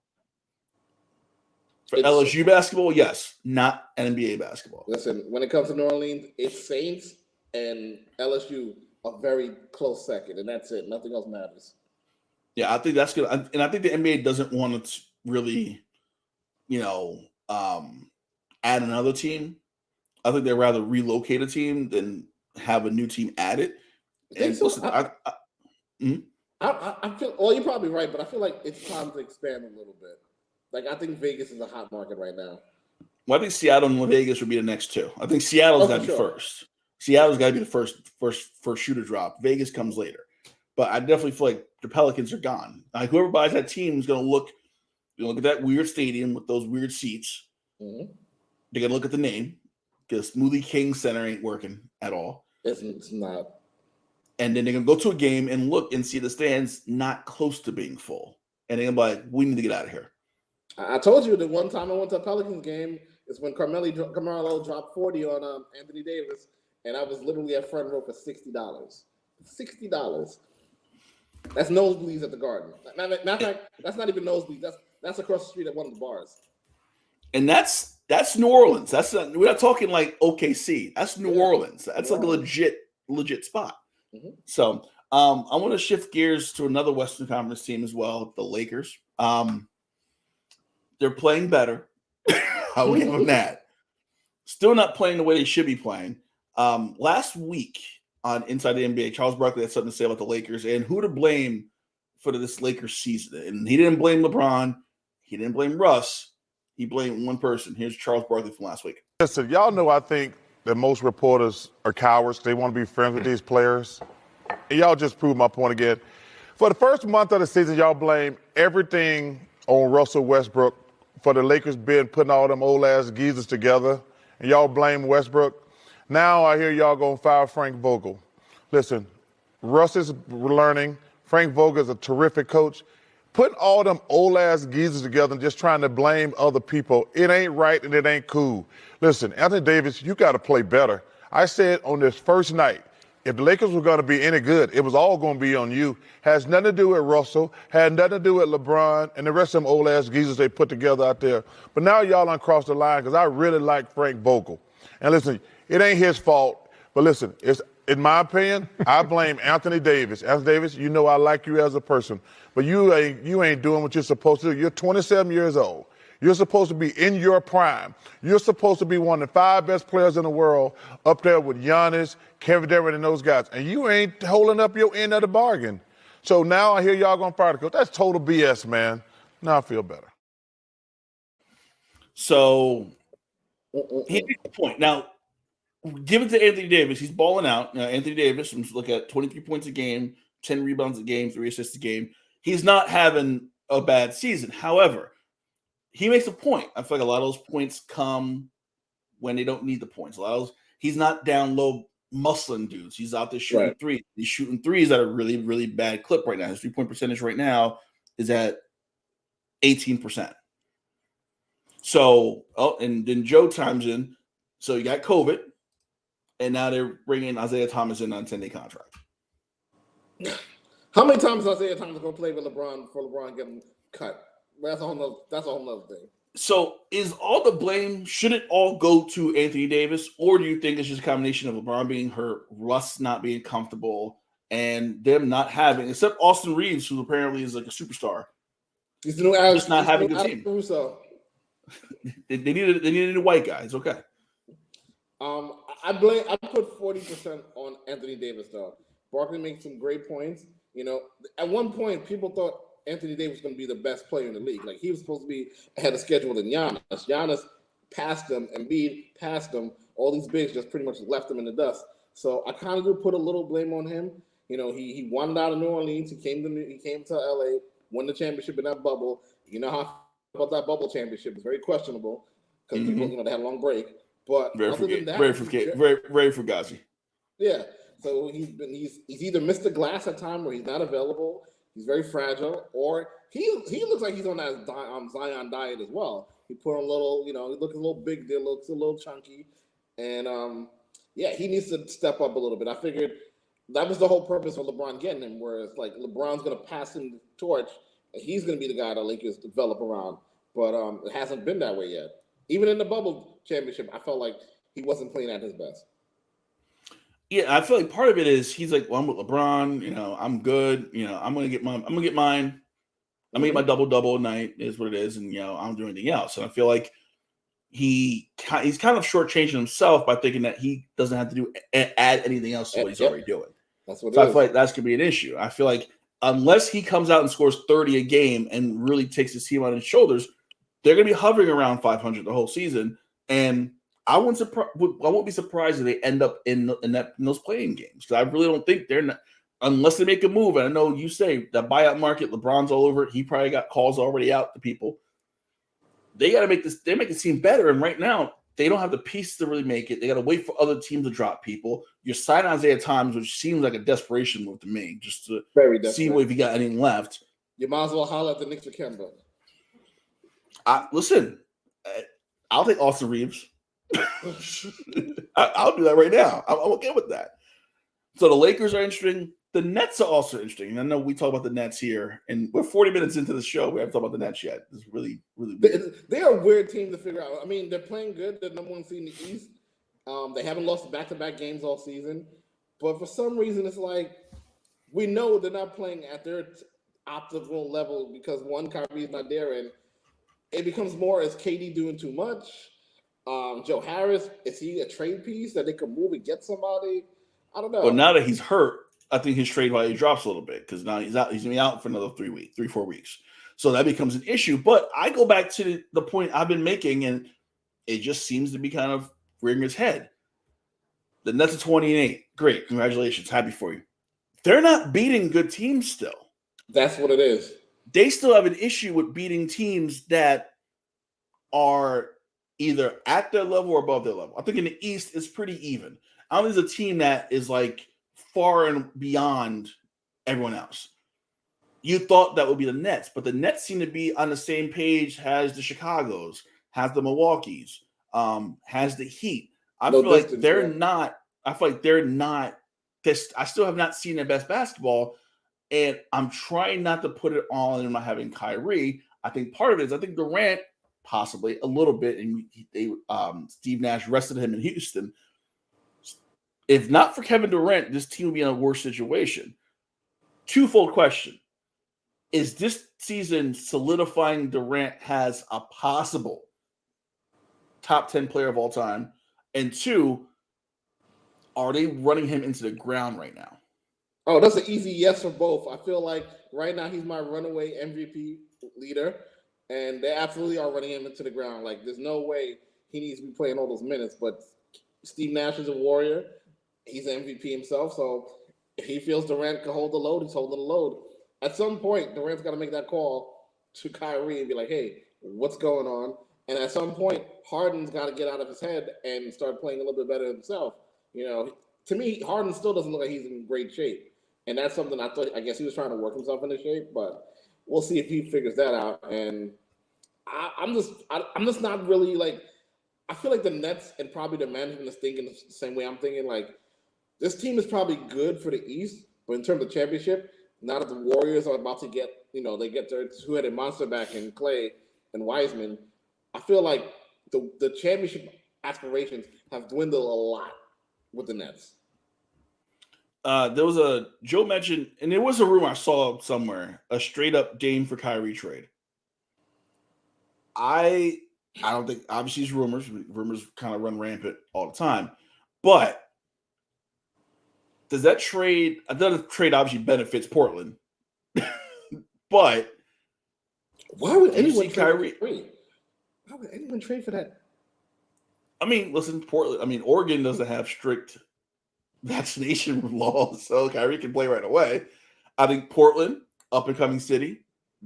For LSU basketball, yes, not NBA basketball. Listen, when it comes to New Orleans, it's Saints and LSU a very close second, and that's it. Nothing else matters. Yeah, I think that's good. And I think the NBA doesn't want to really, add another team. I think they'd rather relocate a team than have a new team added. And so? listen, I feel, well, you're probably right, but I feel like it's time to expand a little bit. I think Vegas is a hot market right now. Well, I think Seattle and Vegas would be the next two. I think Seattle's got to be first. Seattle's got to be the first shoe to drop. Vegas comes later. But I definitely feel like the Pelicans are gone. Whoever buys that team is going to look at that weird stadium with those weird seats. Mm-hmm. They're going to look at the name because Smoothie King Center ain't working at all. It's not. And then they're going to go to a game and look and see the stands not close to being full. And they're going to be like, we need to get out of here. I told you that one time I went to a Pelicans game is when Carmelo dropped 40 on Anthony Davis, and I was literally at front row for $60. $60. That's nosebleeds at the Garden. Matter of fact, that's not even nosebleeds. That's across the street at one of the bars. And that's New Orleans. We're not talking like OKC. That's New Orleans. That's like a legit spot. Mm-hmm. So I want to shift gears to another Western Conference team as well, the Lakers. They're playing better. I'll give them that. Still not playing the way they should be playing. Last week on Inside the NBA, Charles Barkley had something to say about the Lakers and who to blame for this Lakers season. And he didn't blame LeBron. He didn't blame Russ. He blamed one person. Here's Charles Barkley from last week. Listen, y'all know I think that most reporters are cowards. They want to be friends with these players. And y'all just proved my point again. For the first month of the season, y'all blame everything on Russell Westbrook for the Lakers putting all them old-ass geezers together. And y'all blame Westbrook. Now I hear y'all going to fire Frank Vogel. Listen, Russ is learning. Frank Vogel is a terrific coach. Putting all them old-ass geezers together and just trying to blame other people, it ain't right and it ain't cool. Listen, Anthony Davis, you got to play better. I said on this first night, if the Lakers were going to be any good, it was all going to be on you. Has nothing to do with Russell, had nothing to do with LeBron and the rest of them old-ass geezers they put together out there. But now y'all uncrossed the line because I really like Frank Vogel. And listen, it ain't his fault, but listen, it's in my opinion, I blame Anthony Davis. Anthony Davis, you know I like you as a person, but you ain't doing what you're supposed to do. You're 27 years old. You're supposed to be in your prime. You're supposed to be one of the 5 best players in the world, up there with Giannis, Kevin Durant, and those guys. And you ain't holding up your end of the bargain. So now I hear y'all going to fire the coach. That's total BS, man. Now I feel better. So he made the point. Now, give it to Anthony Davis. He's balling out. Now, Anthony Davis, I'm just looking at 23 points a game, 10 rebounds a game, 3 assists a game. He's not having a bad season. However, he makes a point. I feel like a lot of those points come when they don't need the points. He's not down low muscling dudes. He's out there shooting threes. He's shooting threes at a really, really bad clip right now. His 3-point percentage right now is at 18%. So, and then Joe chimes in. So you got COVID. And now they're bringing Isaiah Thomas in on a 10-day contract. How many times is Isaiah Thomas going to play with LeBron before LeBron getting cut? That's a whole nother thing. So is all the blame, should it all go to Anthony Davis? Or do you think it's just a combination of LeBron being hurt, Russ not being comfortable, and them not having, except Austin Reeves, who apparently is like a superstar. He's the new Alex. Just not having a good team. Caruso. They needed a white guy. It's okay. I put 40% on Anthony Davis though. Barkley makes some great points. You know, at one point people thought Anthony Davis was going to be the best player in the league. Like he was supposed to be ahead of schedule than Giannis. Giannis passed him, Embiid passed him. All these bigs just pretty much left him in the dust. So I kind of do put a little blame on him. You know, he wanted out of New Orleans. He came to LA, won the championship in that bubble. You know how about that bubble championship? It's very questionable because people, you know, they had a long break. But very fugazi. Yeah. So he's either missed the glass at time where he's not available. He's very fragile, or he looks like he's on that Zion diet as well. He put on a little, you know, he looks a little big, looks a little chunky, and he needs to step up a little bit. I figured that was the whole purpose of LeBron getting him, where it's like LeBron's going to pass him the torch, and he's going to be the guy the Lakers develop around. But it hasn't been that way yet. Even in the bubble championship, I felt like he wasn't playing at his best. Yeah, I feel like part of it is he's like, well, I'm with LeBron. You know, I'm good. You know, I'm gonna get mine. I'm gonna get my double a night. Is what it is, and you know, I don't do anything else. And I feel like he's kind of shortchanging himself by thinking that he doesn't have to add anything else to what he's already doing. That's what. So I feel like that's gonna be an issue. I feel like unless he comes out and scores 30 a game and really takes his team on his shoulders, they're gonna be hovering around 500 the whole season, and I won't be surprised if they end up in those playing games, because I really don't think they're not, unless they make a move. And I know you say the buyout market, LeBron's all over it. He probably got calls already out to people. They got to make this. They make it seem better. And right now, they don't have the pieces to really make it. They got to wait for other teams to drop people. You're signing Isaiah Thomas, which seems like a desperation move to me, just to see if you got anything left. You might as well holler at the Knicks or Kemba. Listen. I'll take Austin Reeves. I'll do that right now. I'm okay with that. So the Lakers are interesting. The Nets are also interesting. And I know we talk about the Nets here, and we're 40 minutes into the show. We haven't talked about the Nets yet. It's really, really weird. They're a weird team to figure out. I mean, they're playing good. They're number 1 seed in the East. They haven't lost back-to-back games all season. But for some reason, it's like we know they're not playing at their optimal level because, one, Kyrie's not there, and it becomes more as KD doing too much. Joe Harris, is he a trade piece that they could move and get somebody? I don't know. Well, now that he's hurt, I think his trade value drops a little bit because now he's out. He's gonna be out for another 3-4 weeks. So that becomes an issue. But I go back to the point I've been making, and it just seems to be kind of rearing its head. The Nets are 20-8. Great, congratulations, happy for you. They're not beating good teams still. That's what it is. They still have an issue with beating teams that are either at their level or above their level. I think in the East, it's pretty even. I don't think there's a team that is like far and beyond everyone else. You thought that would be the Nets, but the Nets seem to be on the same page as the Chicagos, has the Milwaukees, has the Heat. I feel like they're not. I feel like they're not. I still have not seen their best basketball, and I'm trying not to put it all in not having Kyrie. I think part of it is I think Durant possibly a little bit, and Steve Nash rested him in Houston. If not for Kevin Durant, this team would be in a worse situation. Twofold question. Is this season solidifying Durant as a possible top 10 player of all time? And 2, are they running him into the ground right now? Oh, that's an easy yes for both. I feel like right now he's my runaway MVP leader, and they absolutely are running him into the ground. Like, there's no way he needs to be playing all those minutes, but Steve Nash is a warrior. He's an MVP himself, so if he feels Durant can hold the load, he's holding the load. At some point, Durant's got to make that call to Kyrie and be like, hey, what's going on? And at some point, Harden's got to get out of his head and start playing a little bit better himself. You know, to me, Harden still doesn't look like he's in great shape. And that's something I guess he was trying to work himself into shape, but we'll see if he figures that out. And I'm just not really like, I feel like the Nets and probably the management is thinking the same way I'm thinking. Like, this team is probably good for the East, but in terms of championship, now that the Warriors are about to get, they get their two-headed monster back in Clay and Wiseman, I feel like the championship aspirations have dwindled a lot with the Nets. There was Joe mentioned, and there was a rumor I saw somewhere, a straight-up Dame for Kyrie trade. I don't think, obviously, it's rumors. Rumors kind of run rampant all the time. But does that trade, another trade obviously benefits Portland, but why would anyone Kyrie? Why would anyone trade for that? I mean, listen, Oregon doesn't have strict vaccination laws, so Kyrie can play right away. I think Portland, up and coming city,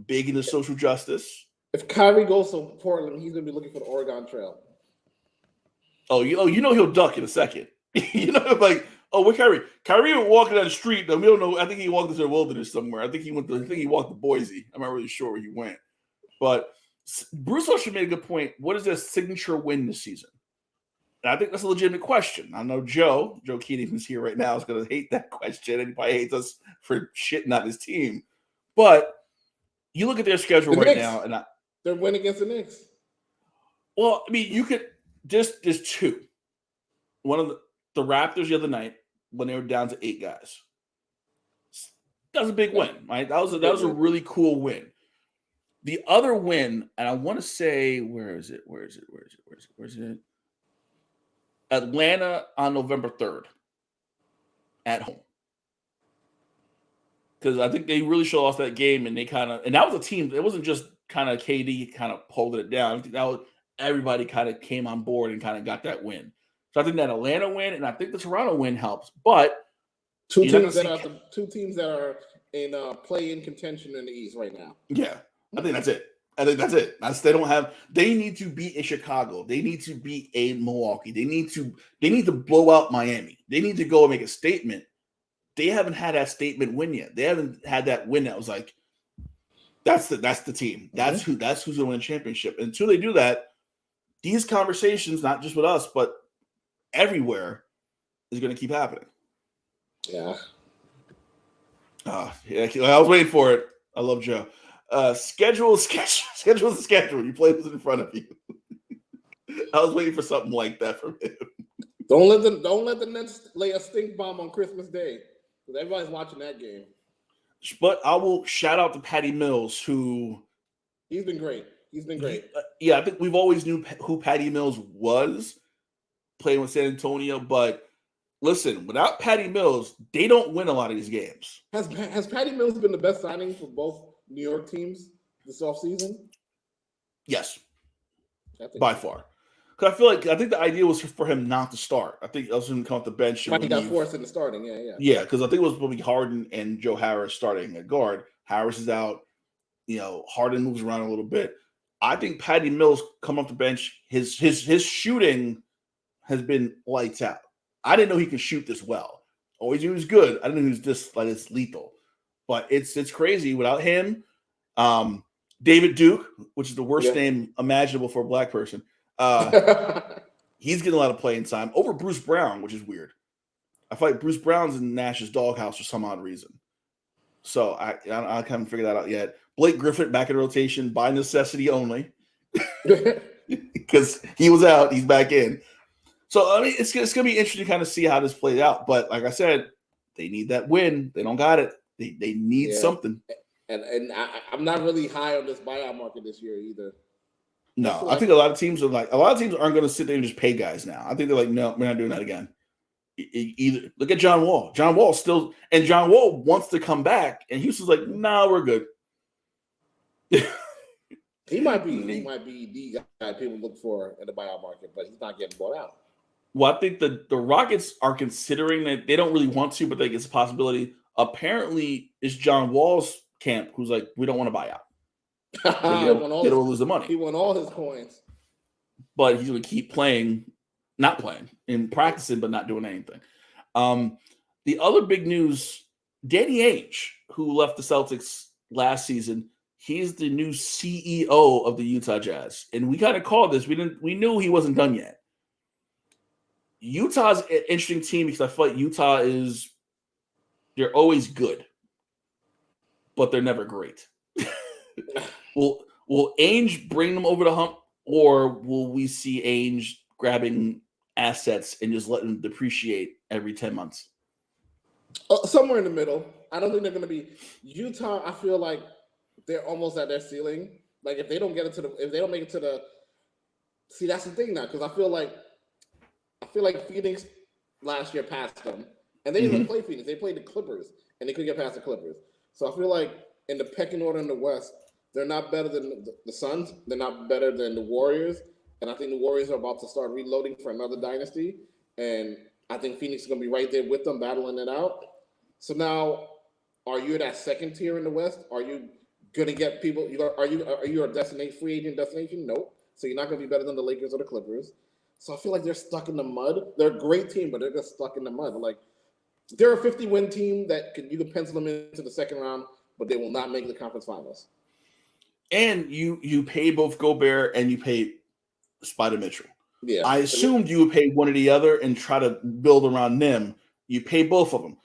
big into social justice. If Kyrie goes to Portland, he's gonna be looking for the Oregon Trail. Oh, he'll duck in a second. Like, oh, where Kyrie? Kyrie was walking down the street. Though we don't know. I think he walked into the wilderness somewhere. I think he walked to Boise. I'm not really sure where he went. But Bruce Usher made a good point. What is their signature win this season? And I think that's a legitimate question. I know Joe Keating, who's here right now, is going to hate that question, and he probably hates us for shitting on his team. But you look at their schedule right now, and they're winning against the Knicks. Well, I mean, you could there's 2. One of the Raptors the other night when they were down to 8 guys. That was a big win, right? That was a really cool win. The other win, and I want to say, where is it? Atlanta on November 3rd at home. Because I think they really should have lost that game, and that was a team. It wasn't just kind of KD kind of holding it down. I think that was everybody kind of came on board and kind of got that win. So I think that Atlanta win, and I think the Toronto win helps. But two teams that are in play-in contention in the East right now. Yeah, I think that's it. They need to beat in Chicago. They need to beat a Milwaukee. They need to blow out Miami. They need to go and make a statement. They haven't had that statement win yet. They haven't had that win that was like, that's the team. That's who's going to win a championship. Until they do that, these conversations, not just with us, but everywhere, is going to keep happening. Yeah. I was waiting for it. I love Joe. Schedule the schedule. You play this in front of you. I was waiting for something like that from him. Don't let the Nets lay a stink bomb on Christmas Day, because everybody's watching that game. But I will shout out to Patty Mills, who he's been great. Yeah, I think we've always knew who Patty Mills was playing with San Antonio. But listen, without Patty Mills, they don't win a lot of these games. Has Patty Mills been the best signing for both New York teams this offseason? Yes, by far. Because I think the idea was for him not to start. I think he was going to come off the bench. He got forced into starting. Yeah, because I think it was probably Harden and Joe Harris starting at guard. Harris is out. Harden moves around a little bit. I think Patty Mills come off the bench. His shooting has been lights out. I didn't know he could shoot this well. Always he was good. I didn't know he was this lethal. But it's crazy without him. David Duke, which is the worst name imaginable for a black person. He's getting a lot of playing time over Bruce Brown, which is weird. I feel like Bruce Brown's in Nash's doghouse for some odd reason. So I haven't figured that out yet. Blake Griffin back in rotation by necessity only, because he was out, he's back in. So I mean, it's gonna be interesting to kind of see how this plays out. But like I said, they need that win. They don't got it. They need something. And I'm not really high on this buyout market this year either. No, I think a lot of teams aren't going to sit there and just pay guys now. I think they're like, no, we're not doing that again. Either look at John Wall. John Wall wants to come back, and Houston's like, no, we're good. He might be the guy people look for in the buyout market, but he's not getting bought out. Well, I think the Rockets are considering that. They don't really want to, but they think it's a possibility. Apparently, it's John Wall's camp who's like, we don't want to buy out. He'll lose the money. He won all his coins. But he's going to keep not playing, and practicing, but not doing anything. The other big news, Danny Ainge, who left the Celtics last season, he's the new CEO of the Utah Jazz. And we kind of called this. We knew he wasn't done yet. Utah's an interesting team because I feel like Utah they're always good, but they're never great. Will Ainge bring them over the hump, or will we see Ainge grabbing assets and just letting them depreciate every 10 months? Somewhere in the middle. I don't think they're going to be Utah. I feel like they're almost at their ceiling. Like if they don't make it to the, see, that's the thing now, because I feel like Phoenix last year passed them, and they didn't play Phoenix. They played the Clippers, and they couldn't get past the Clippers. So I feel like in the pecking order in the West, they're not better than the Suns. They're not better than the Warriors. And I think the Warriors are about to start reloading for another dynasty. And I think Phoenix is going to be right there with them, battling it out. So now, are you that second tier in the West? Are you going to get people? Are you a free agent destination? Nope. So you're not going to be better than the Lakers or the Clippers. So I feel like they're stuck in the mud. They're a great team, but they're just stuck in the mud. Like they're a 50-win team that you can pencil them into the second round, but they will not make the conference finals. And you pay both Gobert and you pay Spider Mitchell. Yeah, I assumed you would pay one or the other and try to build around them. You pay both of them.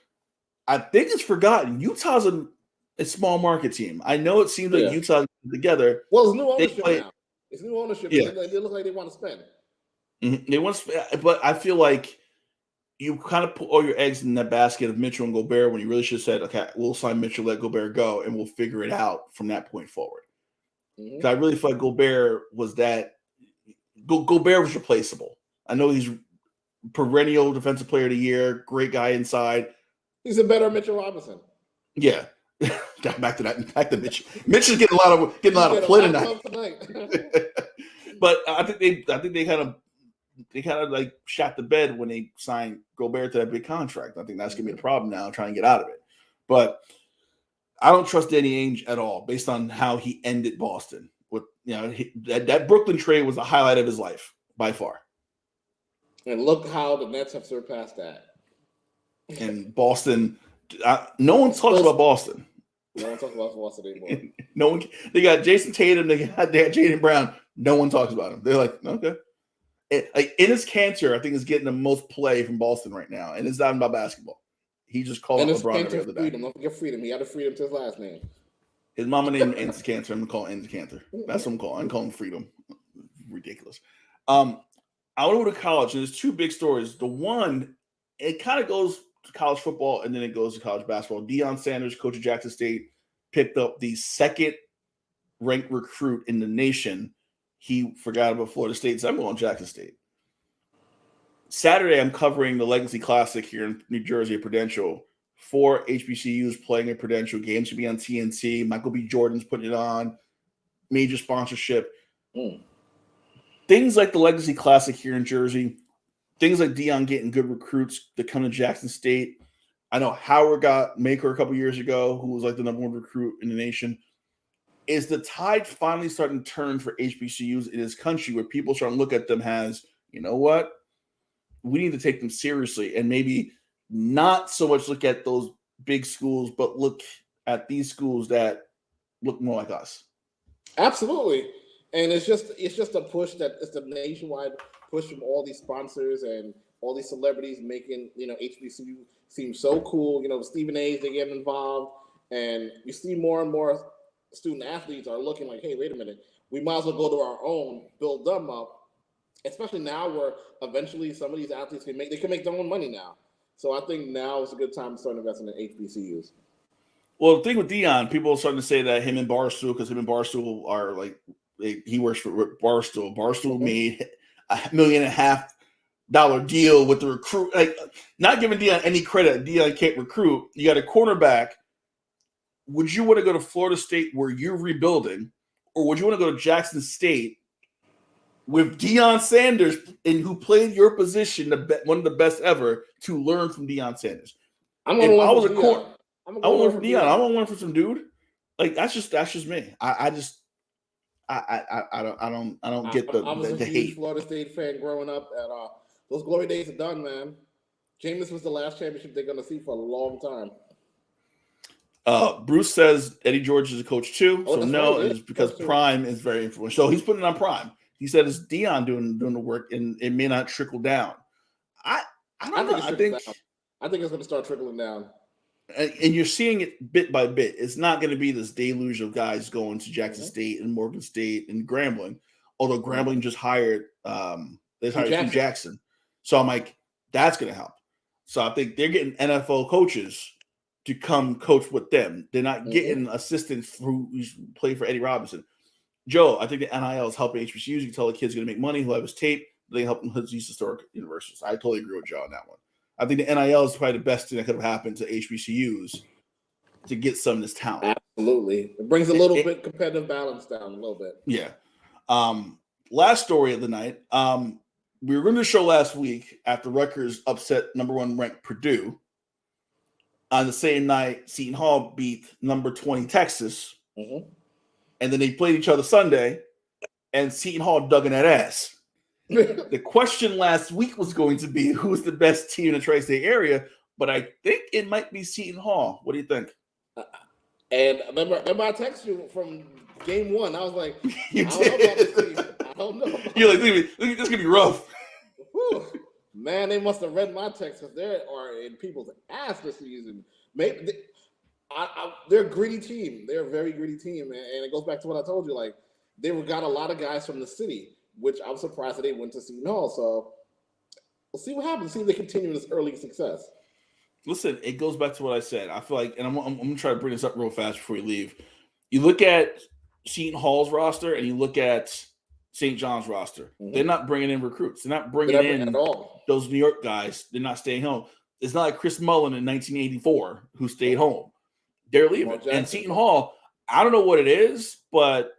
I think it's forgotten. Utah's a small market team. I know it seems like Utah together. Well, it's new ownership now. It's new ownership. Yeah. They look like they want to spend. Mm-hmm. They want to spend, but I feel like you kind of put all your eggs in that basket of Mitchell and Gobert when you really should have said, okay, we'll sign Mitchell, let Gobert go, and we'll figure it out from that point forward. I really feel like Gobert was replaceable. I know he's perennial defensive player of the year, great guy inside. He's a better Mitchell Robinson. Yeah. Back to that. Back to Mitchell. Mitchell's getting a lot of play tonight. But I think they kind of like shot the bed when they signed Gobert to that big contract. I think that's gonna be the problem now, trying to get out of it. But I don't trust Danny Ainge at all, based on how he ended Boston. With that Brooklyn trade was the highlight of his life by far. And look how the Nets have surpassed that. And Boston, no one talks about Boston. No one talks about Boston anymore. No one. They got Jason Tatum. They got Jayden Brown. No one talks about him. They're like, okay. Enes Kanter, I think, is getting the most play from Boston right now, and it's not about basketball. He just called out LeBron every other day. Freedom. Don't forget freedom. He had a freedom to his last name. His mama named Enes Kanter. I'm gonna call Enes Kanter. That's what I'm calling. I'm calling him Freedom. Ridiculous. I want to go to college, and there's two big stories. The one, it kind of goes to college football, and then it goes to college basketball. Deion Sanders, coach of Jackson State, picked up the second-ranked recruit in the nation. He forgot about Florida State, so I'm going Jackson State. Saturday, I'm covering the Legacy Classic here in New Jersey at Prudential. 4 HBCUs playing at Prudential. Games should be on TNT. Michael B. Jordan's putting it on. Major sponsorship. Things like the Legacy Classic here in Jersey. Things like Deion getting good recruits that come to Jackson State. I know Howard got Maker a couple years ago, who was like the number 1 recruit in the nation. Is the tide finally starting to turn for HBCUs in this country where people start to look at them as, you know what? We need to take them seriously and maybe not so much look at those big schools, but look at these schools that look more like us. Absolutely. And it's just a push that it's a nationwide push from all these sponsors and all these celebrities making, HBCU seem so cool. Stephen A's, they get involved, and you see more and more student athletes are looking like, hey, wait a minute, we might as well go to our own, build them up, especially now where eventually some of these athletes can make their own money now. So I think now is a good time to start investing in HBCUs. Well, the thing with Deion, people are starting to say that him and Barstool, because him and Barstool are like, he works for Barstool. Barstool made $1.5 million deal with the recruit. Like, not giving Deion any credit. Deion can't recruit. You got a cornerback. Would you want to go to Florida State where you're rebuilding, or would you want to go to Jackson State with Deion Sanders, and who played your position, one of the best ever, to learn from Deion Sanders? I want to learn from Deion. I want to learn from some dude. Like, that's just me. I don't get the I was a huge hate. Florida State fan growing up, and those glory days are done, man. Jameis was the last championship they're going to see for a long time. Bruce says Eddie George is a coach too, so no, right. it's because Prime is very influential. So he's putting it on Prime. He said it's Deion doing the work, and it may not trickle down. I don't know. I think it's going to start trickling down. And you're seeing it bit by bit. It's not going to be this deluge of guys going to Jackson State and Morgan State and Grambling. Although Grambling just hired Hugh Jackson. So I'm like, that's going to help. So I think they're getting NFL coaches to come coach with them. They're not getting assistants who play for Eddie Robinson. Joe, I think the NIL is helping HBCUs. You can tell the kid's going to make money. He'll have his tape. They help him with these historic universities. I totally agree with Joe on that one. I think the NIL is probably the best thing that could have happened to HBCUs to get some of this talent. Absolutely. It brings a little bit competitive balance down a little bit. Yeah. Last story of the night. We were going to show last week after Rutgers upset number 1 ranked Purdue. On the same night, Seton Hall beat number 20 Texas. And then they played each other Sunday, and Seton Hall dug in that ass. The question last week was going to be who's the best team in the tri-state area, but I think it might be Seton Hall. What do you think? And remember I texted you from game 1. I was like, I don't know about this team. I don't know. You're like, this is going to be rough. Whew. Man, they must have read my text because they are in people's ass this season. Maybe they're a gritty team. They're a very gritty team, and it goes back to what I told you. Like, they got a lot of guys from the city, which I'm surprised that they went to Seton Hall. So we'll see what happens. See if they continue this early success. Listen, it goes back to what I said. I feel like, and I'm going to try to bring this up real fast before we leave. You look at Seton Hall's roster, and you look at St. John's roster. They're not bringing in recruits. They're not bringing in those New York guys. They're not staying home. It's not like Chris Mullen in 1984 who stayed home. They're leaving. And Seton Hall, I don't know what it is, but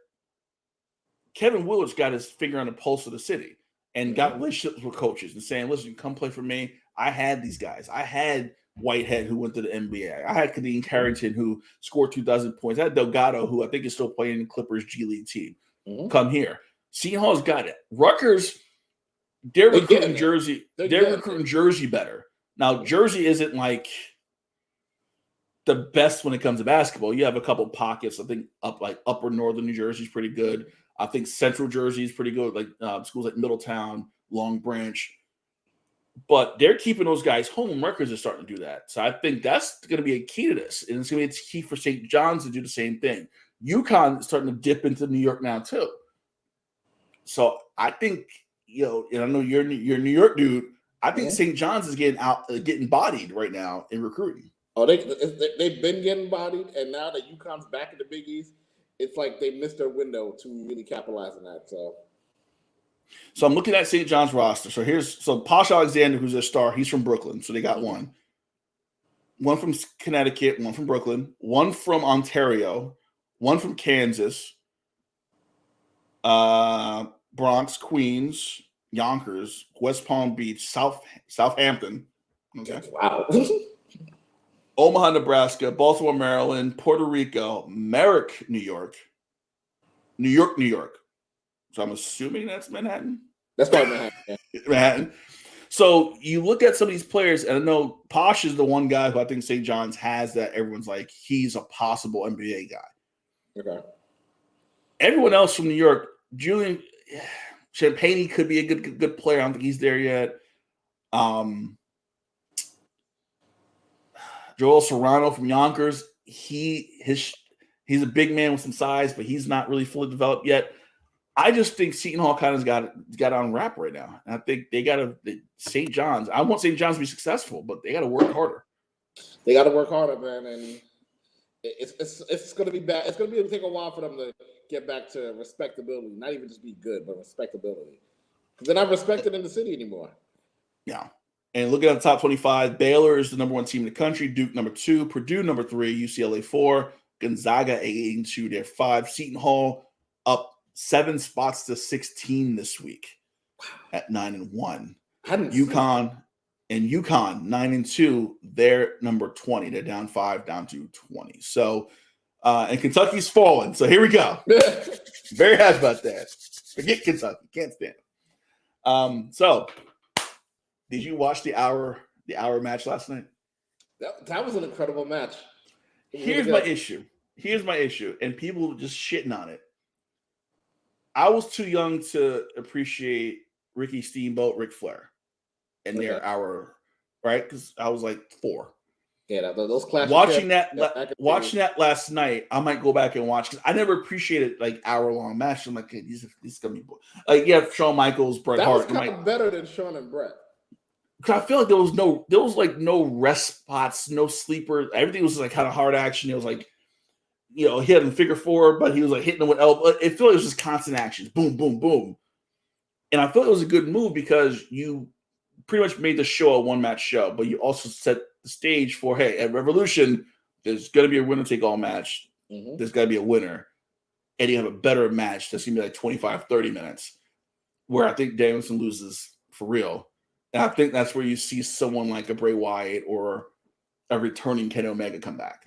Kevin Willard's got his finger on the pulse of the city and got relationships with coaches and saying, listen, come play for me. I had these guys. I had Whitehead, who went to the NBA. I had Kadeem Carrington, who scored 2,000 points. I had Delgado, who I think is still playing in the Clippers G League team. Come here. Seton Hall's got it. Rutgers, they're recruiting Jersey. They're recruiting Jersey better. Now, Jersey isn't like the best when it comes to basketball. You have a couple pockets. I think upper northern New Jersey is pretty good. I think Central Jersey is pretty good, like schools like Middletown, Long Branch. But they're keeping those guys home. Rutgers is starting to do that. So I think that's going to be a key to this. And it's going to be a key for St. John's to do the same thing. UConn is starting to dip into New York now, too. So I think, and I know you're a New York dude. I think St. John's is getting bodied right now in recruiting. Oh, they've been getting bodied. And now that UConn's back in the Big East, it's like they missed their window to really capitalize on that. So I'm looking at St. John's roster. So Posh Alexander, who's their star, he's from Brooklyn. So they got one from Connecticut, one from Brooklyn, one from Ontario, one from Kansas, Bronx, Queens, Yonkers, West Palm Beach, Southampton. Okay. Wow. Omaha, Nebraska, Baltimore, Maryland, Puerto Rico, Merrick, New York. So I'm assuming that's Manhattan. That's probably Manhattan. Yeah. Manhattan. So you look at some of these players, and I know Posh is the one guy who I think St. John's has that everyone's like, he's a possible NBA guy. Okay. Everyone else from New York, Julian Champagny could be a good player. I don't think he's there yet. Joel Serrano from Yonkers, he's a big man with some size, but he's not really fully developed yet. I just think Seton Hall kind of got on wrap right now. And I think they got to St. John's. I want St. John's to be successful, but they got to work harder. They got to work harder, man, and it's going to be bad. It's going to take a while for them to get back to respectability. Not even just be good, but respectability, because they're not respected in the city anymore. Yeah. And looking at the top 25, Baylor is the number 1 team in the country. Duke number 2, Purdue number 3, UCLA 4, Gonzaga 8-2, they're 5. Seton Hall up 7 spots to 16 this week at 9-1. UConn 9-2, they're number 20. They're down 5, down to 20. So, and Kentucky's fallen. So here we go. Very happy about that. Forget Kentucky. Can't stand it. So, did you watch the hour match last night? That was an incredible match. Here's my issue, and people just shitting on it. I was too young to appreciate Ricky Steamboat, Ric Flair, and their hour, right? Because I was like 4. Yeah, those classic. Watching that last night, I might go back and watch because I never appreciated like hour-long matches. I'm like, hey, these gonna be like Shawn Michaels, Bret Hart. That was kind of better than Shawn and Bret. Because I feel like there was no rest spots, no sleeper. Everything was like kind of hard action. It was like, he hit him figure 4, but he was like hitting him with elbow. It felt like it was just constant actions, boom, boom, boom. And I felt it was a good move because you pretty much made the show a one-match show, but you also set the stage for, hey, at Revolution, there's going to be a winner-take-all match. Mm-hmm. There's got to be a winner. And you have a better match that's going to be like 25, 30 minutes, where I think Danielson loses for real. And I think that's where you see someone like a Bray Wyatt or a returning Kenny Omega come back.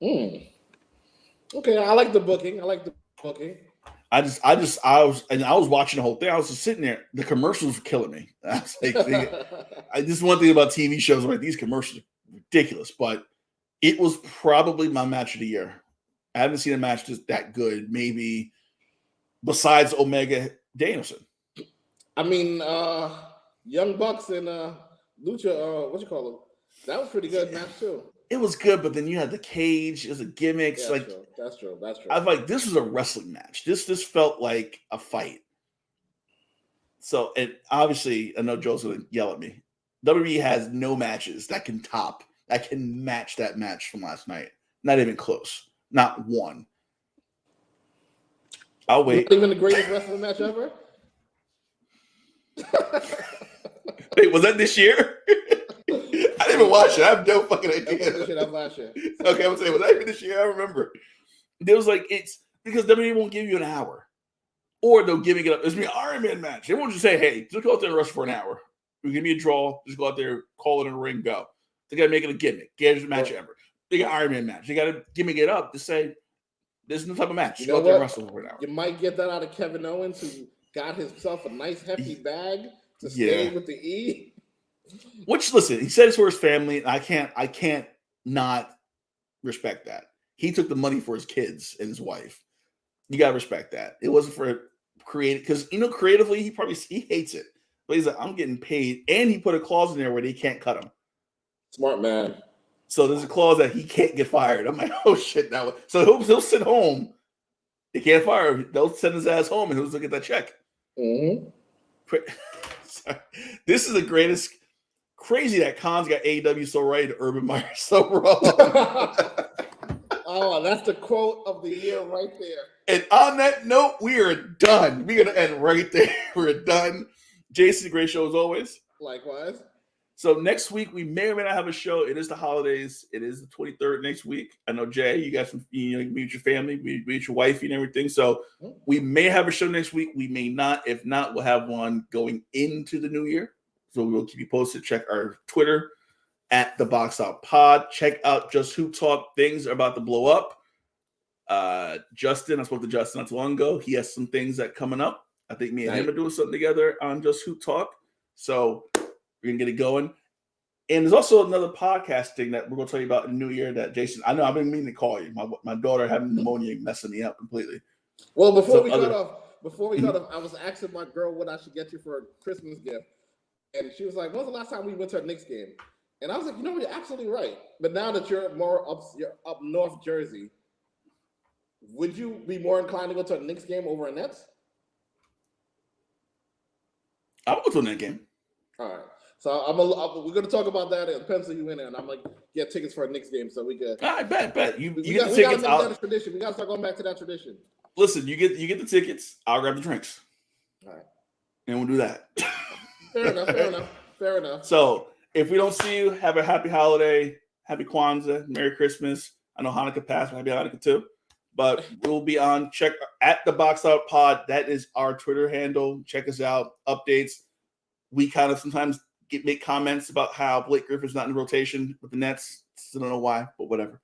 Okay, I like the booking. I was watching the whole thing. I was just sitting there. The commercials were killing me. I was like, this is one thing about TV shows, like these commercials are ridiculous, but it was probably my match of the year. I haven't seen a match just that good, maybe besides Omega Danielson. I mean, Young Bucks and Lucha, what you call them? That was pretty good match too. It was good, but then you had the cage. It was a gimmicks. Yeah, like true. That's true. I was like, this was a wrestling match. This felt like a fight. So, and obviously, I know Joe's going to yell at me. WWE has no matches that can match that match from last night. Not even close. Not one. I'll wait. Not even the greatest wrestling match ever? Wait, was that this year? I didn't even watch it. I have no fucking idea. That was last year. Okay, I'm saying, was that even this year? I remember. There was like, it's because WWE won't give you an hour. Or they'll give it up. It's an Iron Man match. They won't just say, hey, just go out there and wrestle for an hour. We give me a draw. Just go out there, call it in a ring, go. They got to make it a gimmick. Get a match ever. They got Iron Man match. They got to gimmick it up to say, this is the type of match. Just go out there and wrestle for an hour. You might get that out of Kevin Owens, who got himself a nice hefty bag to stay with the E. Which, listen, he said it's for his family. I can't not respect that. He took the money for his kids and his wife. You gotta respect that. It wasn't for creative because creatively he hates it. But he's like, I'm getting paid, and he put a clause in there where they can't cut him. Smart man. So there's a clause that he can't get fired. I'm like, oh shit, now so he'll sit home. They can't fire him. They'll send his ass home, and he'll look at that check. Mm-hmm. This is the greatest. Crazy that Khan's got AEW so right, Urban Meyer so wrong. Oh, that's the quote of the year right there. And on that note, we are done. We're going to end right there. We're done. Jason, great show as always. Likewise. So next week, we may or may not have a show. It is the holidays. It is the 23rd next week. I know, Jay, you got some, you meet your family, meet your wife and everything. So we may have a show next week. We may not. If not, we'll have one going into the new year. So we will keep you posted. Check our Twitter at the Box Out Pod. Check out Just Hoop Talk. Things are about to blow up. Justin, I spoke to Justin not too long ago. He has some things that coming up. I think me and him are doing something together on Just Hoop Talk. So we're gonna get it going. And there's also another podcast thing that we're gonna tell you about in the new year that Jason, I know I've been meaning to call you. My daughter having pneumonia messing me up completely. Well, before we cut off, I was asking my girl what I should get you for a Christmas gift. And she was like, when was the last time we went to a Knicks game? And I was like, you're absolutely right. But now that you're up North Jersey, would you be more inclined to go to a Knicks game over a Nets? I would go to a Knicks game. All right. So we're going to talk about that and pencil you in there. And I'm like, get tickets for a Knicks game so we could. I bet. You get the tickets. We got to make that a tradition. We got to start going back to that tradition. Listen, you get the tickets. I'll grab the drinks. All right. And we'll do that. Fair enough. So if we don't see you, have a happy holiday, happy Kwanzaa, Merry Christmas. I know Hanukkah passed, happy Hanukkah too. But we'll be on. Check at the Box Out Pod. That is our Twitter handle. Check us out. Updates. We kind of sometimes make comments about how Blake Griffin's not in rotation with the Nets. I don't know why, but whatever.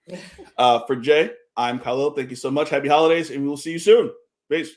For Jay, I'm Kahlil. Thank you so much. Happy holidays, and we will see you soon. Peace.